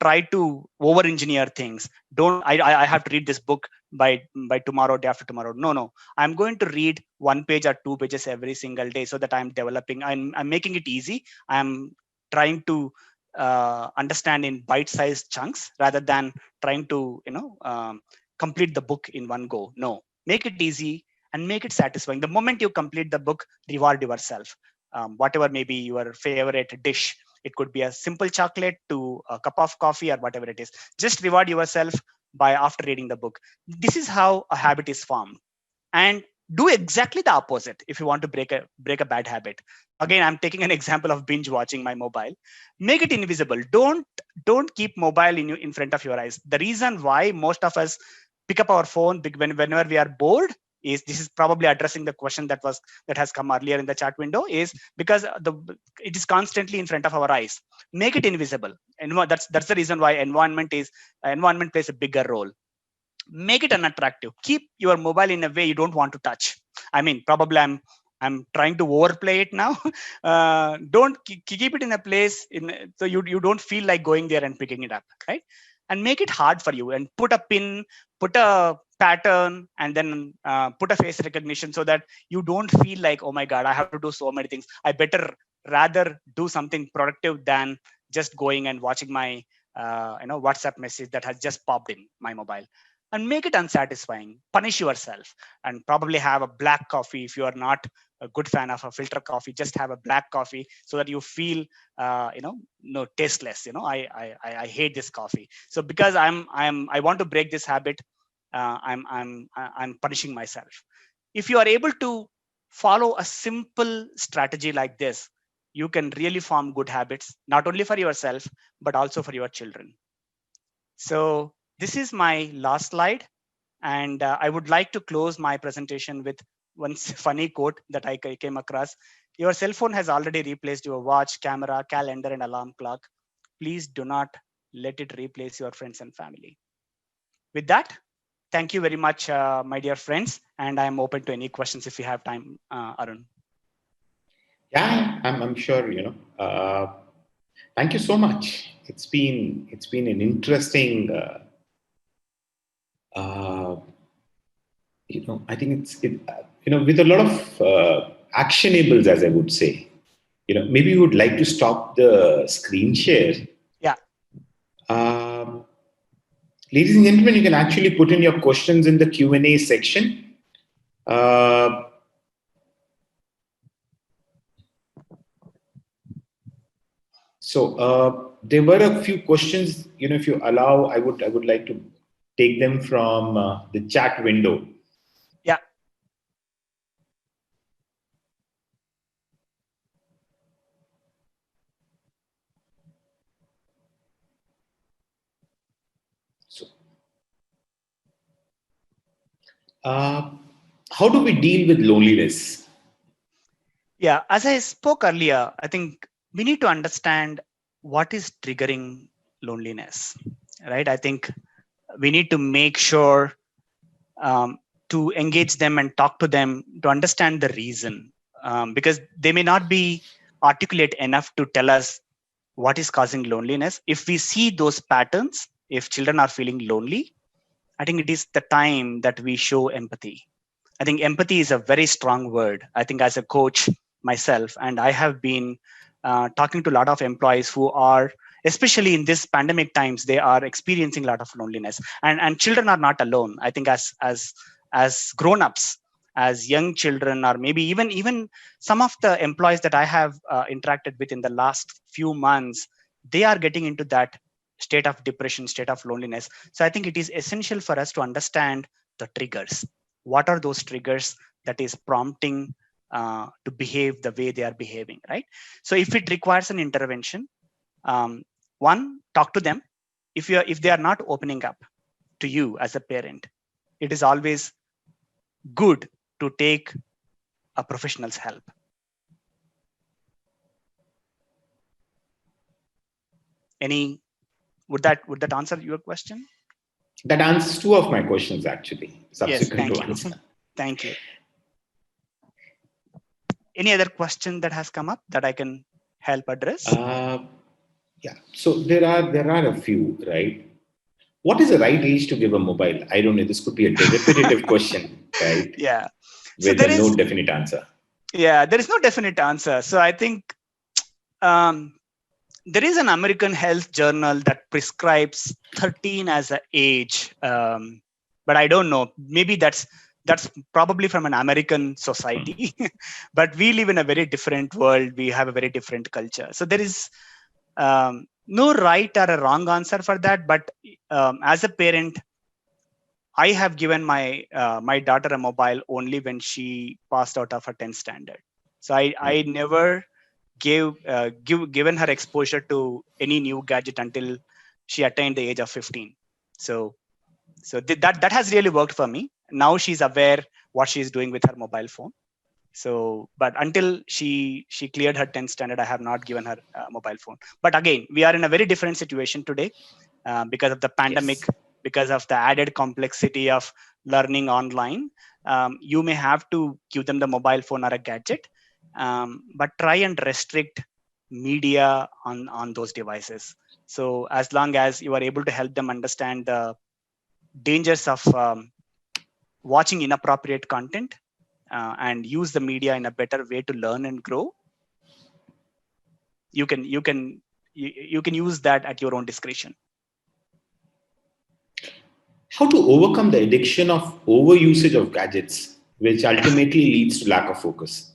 try to over engineer things. I have to read this book by tomorrow, day after tomorrow. No, I'm going to read 1 page or 2 pages every single day so that I'm developing. I'm making it easy. I'm trying to understand in bite-sized chunks rather than trying to complete the book in one go. No, make it easy and make it satisfying. The moment you complete the book, reward yourself. whatever may be your favorite dish. It could be a simple chocolate to a cup of coffee or whatever it is. Just reward yourself by after reading the book. This is how a habit is formed. And do exactly the opposite if you want to break a bad habit. Again, I'm taking an example of binge watching my mobile. Make it invisible. Don't keep mobile in front of your eyes. The reason why most of us pick up our phone whenever we are bored is, this is probably addressing the question that has come earlier in the chat window, is because it is constantly in front of our eyes. Make it invisible. And that's the reason why environment plays a bigger role. Make it unattractive. Keep your mobile in a way you don't want to touch. I mean, probably I'm trying to overplay it now. Don't keep it in a place so you don't feel like going there and picking it up, right? And make it hard for you, and put a pin, put a pattern, and then put a face recognition, so that you don't feel like, oh my God, I have to do so many things. I better rather do something productive than just going and watching my WhatsApp message that has just popped in my mobile. And make it unsatisfying. Punish yourself, and probably have a black coffee. If you are not a good fan of a filter coffee, just have a black coffee, so that you feel no tasteless. I hate this coffee. So because I want to break this habit, I'm punishing myself. If you are able to follow a simple strategy like this, you can really form good habits, not only for yourself but also for your children. So this is my last slide, and I would like to close my presentation with one funny quote that I came across. Your cell phone has already replaced your watch, camera, calendar, and alarm clock. Please do not let it replace your friends and family. With that, thank you very much, my dear friends, and I'm open to any questions if you have time, Arun. Yeah, I'm sure, thank you so much. It's been an interesting, I think with a lot of actionables, as I would say. Maybe you would like to stop the screen share. Yeah. Ladies and gentlemen, you can actually put in your questions in the Q&A section. So there were a few questions. If you allow, I would like to take them from the chat window. Yeah. So, how do we deal with loneliness? Yeah, as I spoke earlier, I think we need to understand what is triggering loneliness, right? I think we need to make sure to engage them and talk to them to understand the reason, because they may not be articulate enough to tell us what is causing loneliness. If we see those patterns, if children are feeling lonely, I think it is the time that we show empathy. I think empathy is a very strong word. I think as a coach myself, and I have been talking to a lot of employees who are, especially in this pandemic times, they are experiencing a lot of loneliness. And children are not alone. I think as grown-ups, as young children, or maybe even some of the employees that I have interacted with in the last few months, they are getting into that state of depression, state of loneliness. So I think it is essential for us to understand the triggers. What are those triggers that is prompting to behave the way they are behaving, right? So if it requires an intervention, one, talk to them. If they are not opening up to you as a parent, it is always good to take a professional's help. Would that answer your question? That answers two of my questions, actually. Subsequent yes, ones. Thank you. Any other question that has come up that I can help address? Yeah. So there are a few, right? What is the right age to give a mobile? I don't know. This could be a repetitive question, right? Yeah. With no definite answer. Yeah, there is no definite answer. So I think there is an American Health Journal that prescribes 13 as an age, but I don't know. Maybe that's that's probably from an American society, but we live in a very different world. We have a very different culture. So there is no right or a wrong answer for that. But as a parent, I have given my daughter a mobile only when she passed out of her 10th standard. So I never given her exposure to any new gadget until she attained the age of 15. So that has really worked for me. Now she's aware what she's doing with her mobile phone. So, but until she cleared her 10th standard, I have not given her a mobile phone. But again, we are in a very different situation today because of the pandemic, Yes. because of the added complexity of learning online. You may have to give them the mobile phone or a gadget, but try and restrict media on those devices. So as long as you are able to help them understand the dangers of watching inappropriate content and use the media in a better way to learn and grow, you can use that at your own discretion. How to overcome the addiction of overusage of gadgets, which ultimately leads to lack of focus?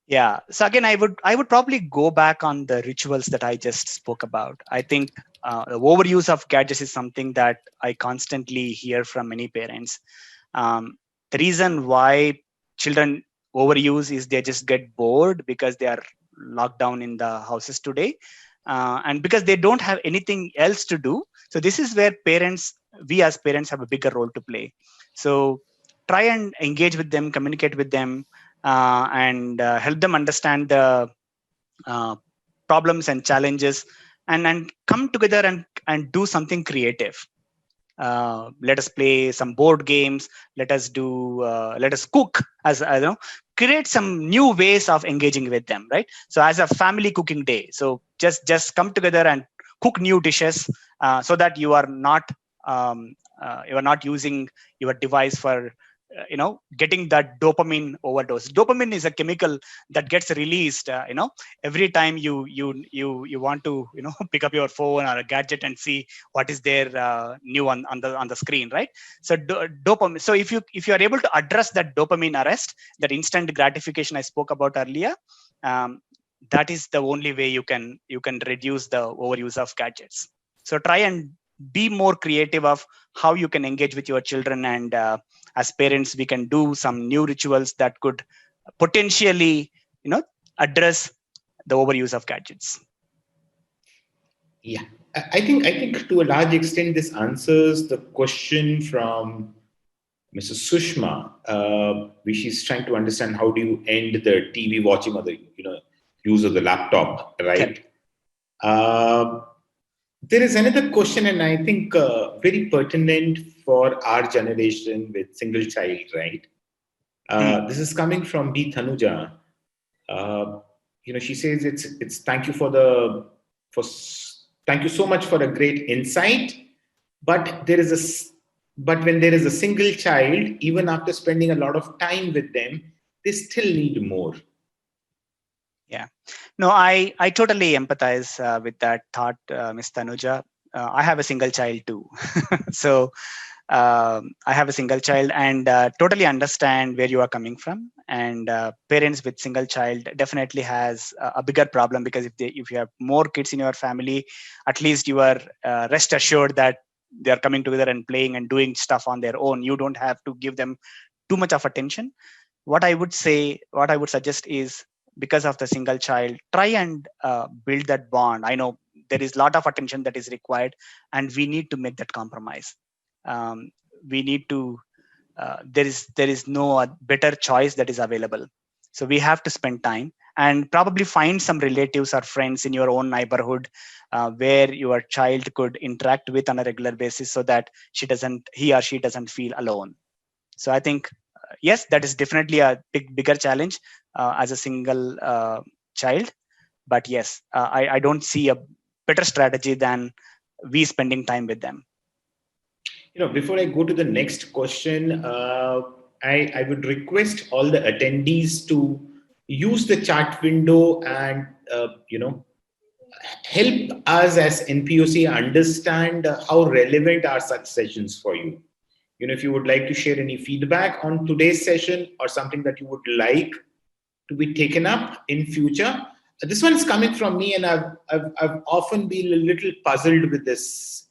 Yeah. So again, I would probably go back on the rituals that I just spoke about. I think the overuse of gadgets is something that I constantly hear from many parents. The reason why children overuse is they just get bored because they are locked down in the houses today, and because they don't have anything else to do. So this is where we as parents have a bigger role to play. So try and engage with them, communicate with them, and help them understand the uh, problems and challenges, and come together and do something creative. Let us play some board games. Let us cook, as I know, create some new ways of engaging with them, right? So as a family cooking day, so just come together and cook new dishes, so that you are not using your device for getting that dopamine overdose. Dopamine is a chemical that gets released every time you want to pick up your phone or a gadget and see what is there new on the screen, right? So dopamine. So if you are able to address that dopamine arrest, that instant gratification I spoke about earlier, um, that is the only way you can reduce the overuse of gadgets. So try and be more creative of how you can engage with your children, and as parents we can do some new rituals that could potentially address the overuse of gadgets. Yeah, I think to a large extent this answers the question from Mrs. Sushma, which she's trying to understand how do you end the TV watching or the use of the laptop, right? Correct. There is another question, and I think very pertinent for our generation with single child, right? This is coming from B. Thanuja. Uh, she says it's thank you thank you so much for a great insight. But but when there is a single child, even after spending a lot of time with them, they still need more. Yeah. No, I totally empathize with that thought, Ms. Tanuja. I have a single child too. So I have a single child, and totally understand where you are coming from. And parents with single child definitely has a bigger problem, because if you have more kids in your family, at least you are rest assured that they are coming together and playing and doing stuff on their own. You don't have to give them too much of attention. What I would suggest is, because of the single child, try and build that bond. I know there is a lot of attention that is required, and we need to make that compromise. We need to there is no better choice that is available. So we have to spend time and probably find some relatives or friends in your own neighborhood where your child could interact with on a regular basis, so that he or she doesn't feel alone. So I think yes, that is definitely a bigger challenge as a single child. But yes, I don't see a better strategy than we spending time with them. Before I go to the next question, I would request all the attendees to use the chat window and help us as NPOC understand how relevant are such sessions for you. if you would like to share any feedback on today's session or something that you would like to be taken up in future. This one is coming from me, and I've often been a little puzzled with this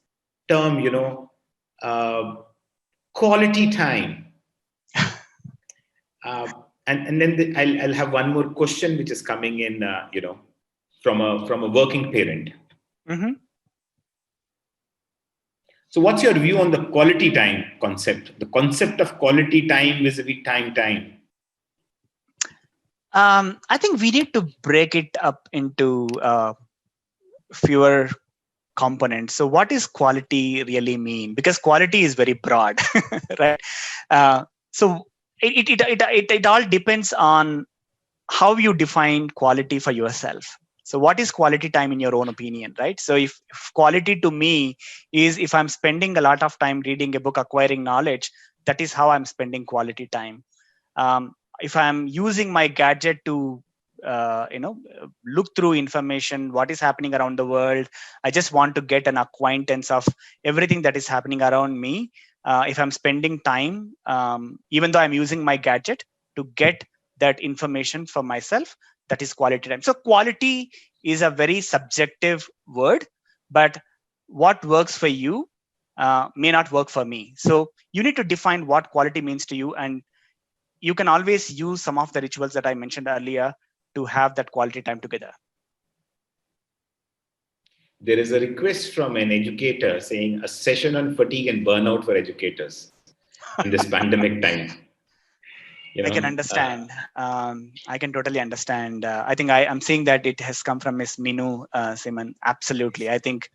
term, quality time. And then I'll have one more question, which is coming in, from a working parent. Mm-hmm. So, what's your view on the quality time concept? The concept of quality time vis-a-vis time. I think we need to break it up into fewer components. So what does quality really mean? Because quality is very broad, right? So it all depends on how you define quality for yourself. So what is quality time in your own opinion, right? So if quality to me is if I'm spending a lot of time reading a book, acquiring knowledge, that is how I'm spending quality time. If I'm using my gadget to look through information, what is happening around the world, I just want to get an acquaintance of everything that is happening around me. If I'm spending time, even though I'm using my gadget to get that information for myself, that is quality time. So quality is a very subjective word, but what works for you may not work for me. So you need to define what quality means to you, and you can always use some of the rituals that I mentioned earlier to have that quality time together. There is a request from an educator saying a session on fatigue and burnout for educators in this pandemic time. I can understand. I can totally understand. I think I'm seeing that it has come from Miss Minu Simon. Absolutely. I think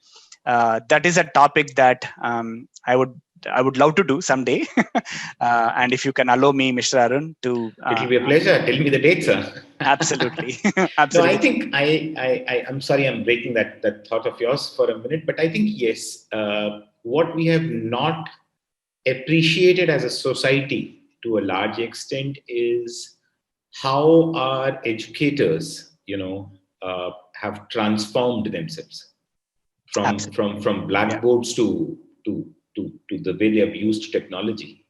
that is a topic that I would love to do someday. And if you can allow me, Mr. Arun, to... it will be a pleasure. Tell me the date, sir. Absolutely. Absolutely. No, I think I'm sorry I'm breaking that thought of yours for a minute, but I think, yes, what we have not appreciated as a society to a large extent is how our educators, have transformed themselves from blackboards to the way they have used technology,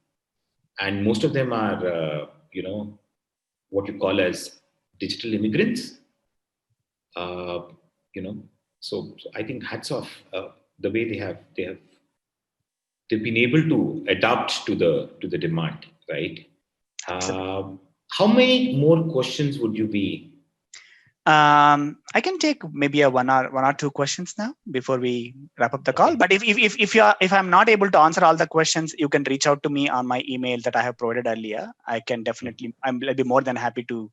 and most of them are what you call as digital immigrants. So I think hats off the way they've been able to adapt to the demand, right? How many more questions would you be? I can take maybe one or two questions now before we wrap up the call. But if I'm not able to answer all the questions, you can reach out to me on my email that I have provided earlier. I'll be more than happy to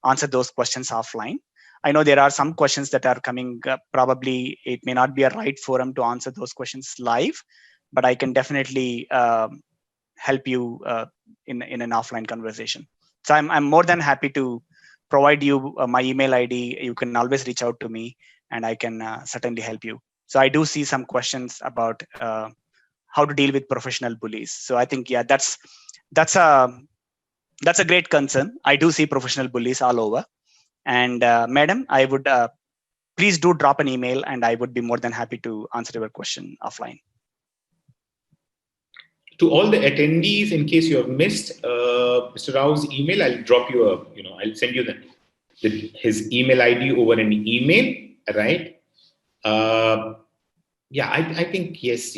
answer those questions offline. I know there are some questions that are coming. Probably it may not be a right forum to answer those questions live, but I can definitely help you in an offline conversation. So I'm more than happy to provide you my email ID. You can always reach out to me, and I can certainly help you. So I do see some questions about how to deal with professional bullies. So I think, yeah, that's a great concern. I do see professional bullies all over. And madam, I would please do drop an email, and I would be more than happy to answer your question offline. To all the attendees, in case you have missed Mr. Rao's email, I'll drop you I'll send you his email ID over an email, right? I think, yes,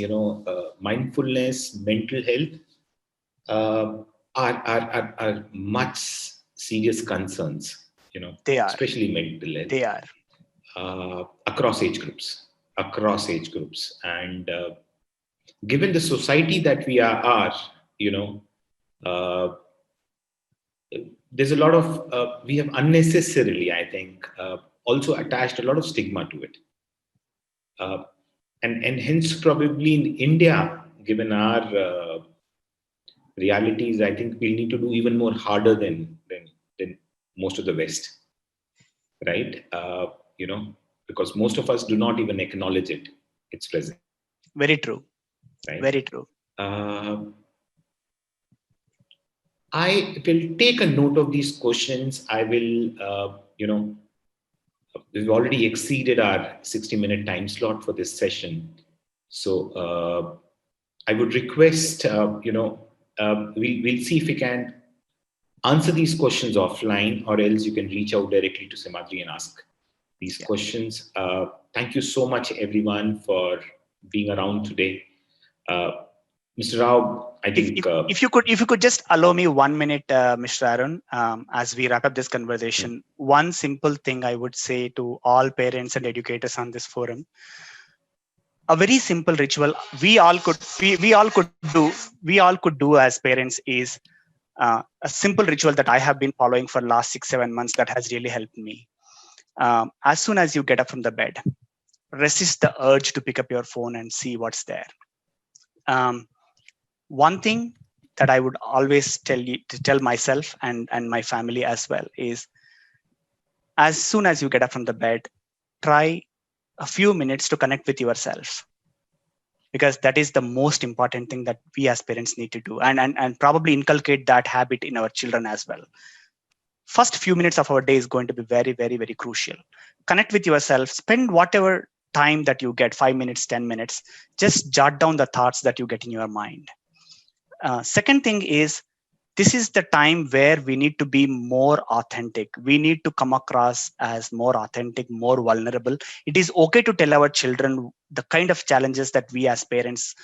mindfulness, mental health are much serious concerns, They are. Especially mental health. They are. Across age groups. And given the society that we are, there's a lot of, we have unnecessarily, I think, also attached a lot of stigma to it. And hence probably in India, given our realities, I think we'll need to do even more harder than most of the West, right? Because most of us do not even acknowledge its presence. Very true. Right? Very true. I will take a note of these questions. I will, we've already exceeded our 60-minute time slot for this session. So I would request, we'll see if we can answer these questions offline, or else you can reach out directly to Simadri and ask these questions. Thank you so much, everyone, for being around today. Mr. Rao, I think if you could just allow me 1 minute, Mr. Arun, as we wrap up this conversation, one simple thing I would say to all parents and educators on this forum. A very simple ritual we all could do as parents is a simple ritual that I have been following for the last 6-7 months that has really helped me. As soon as you get up from the bed, resist the urge to pick up your phone and see what's there. One thing that I would always tell myself and my family as well is, as soon as you get up from the bed, try a few minutes to connect with yourself, because that is the most important thing that we as parents need to do, and probably inculcate that habit in our children as well. First few minutes of our day is going to be very, very, very crucial. Connect with yourself, spend whatever time that you get, 5 minutes, 10 minutes, just jot down the thoughts that you get in your mind. Second thing is, this is the time where we need to be more authentic. We need to come across as more authentic, more vulnerable. It is okay to tell our children the kind of challenges that we as parents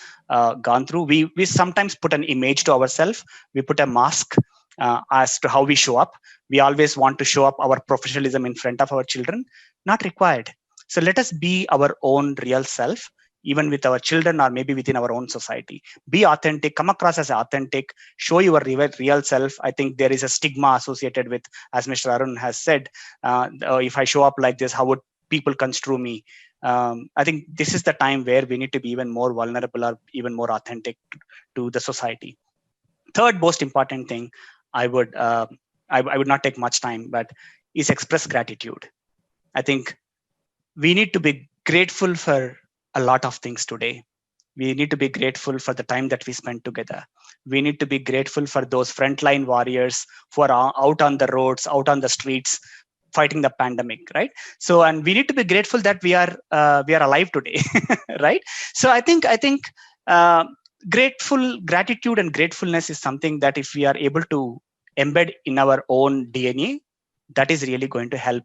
gone through. We sometimes put an image to ourselves. We put a mask as to how we show up. We always want to show up our professionalism in front of our children. Not required. So let us be our own real self, even with our children or maybe within our own society. Be authentic, come across as authentic, show your real self. I think there is a stigma associated with, as Mr. Arun has said, if I show up like this, how would people construe me? I think this is the time where we need to be even more vulnerable or even more authentic to the society. Third most important thing, I would not take much time, but is express gratitude. I think we need to be grateful for a lot of things today. We need to be grateful for the time that we spend together. We need to be grateful for those frontline warriors who are out on the roads, out on the streets, fighting the pandemic, right? So, and we need to be grateful that we are alive today, right? So, I think gratitude and gratefulness is something that if we are able to embed in our own DNA, that is really going to help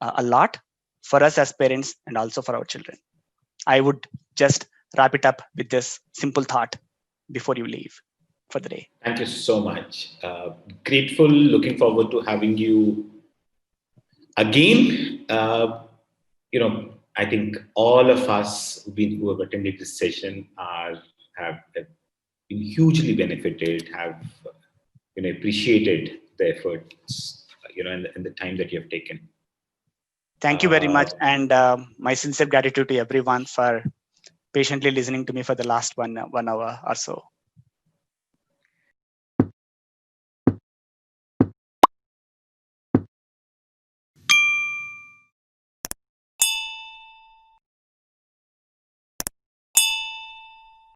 a lot for us as parents and also for our children. I would just wrap it up with this simple thought before you leave for the day. Thank you so much. Grateful, looking forward to having you again. I think all of us who have attended this session have been hugely benefited, have appreciated the efforts, and the time that you have taken. Thank you very much. And my sincere gratitude to everyone for patiently listening to me for the last one hour or so.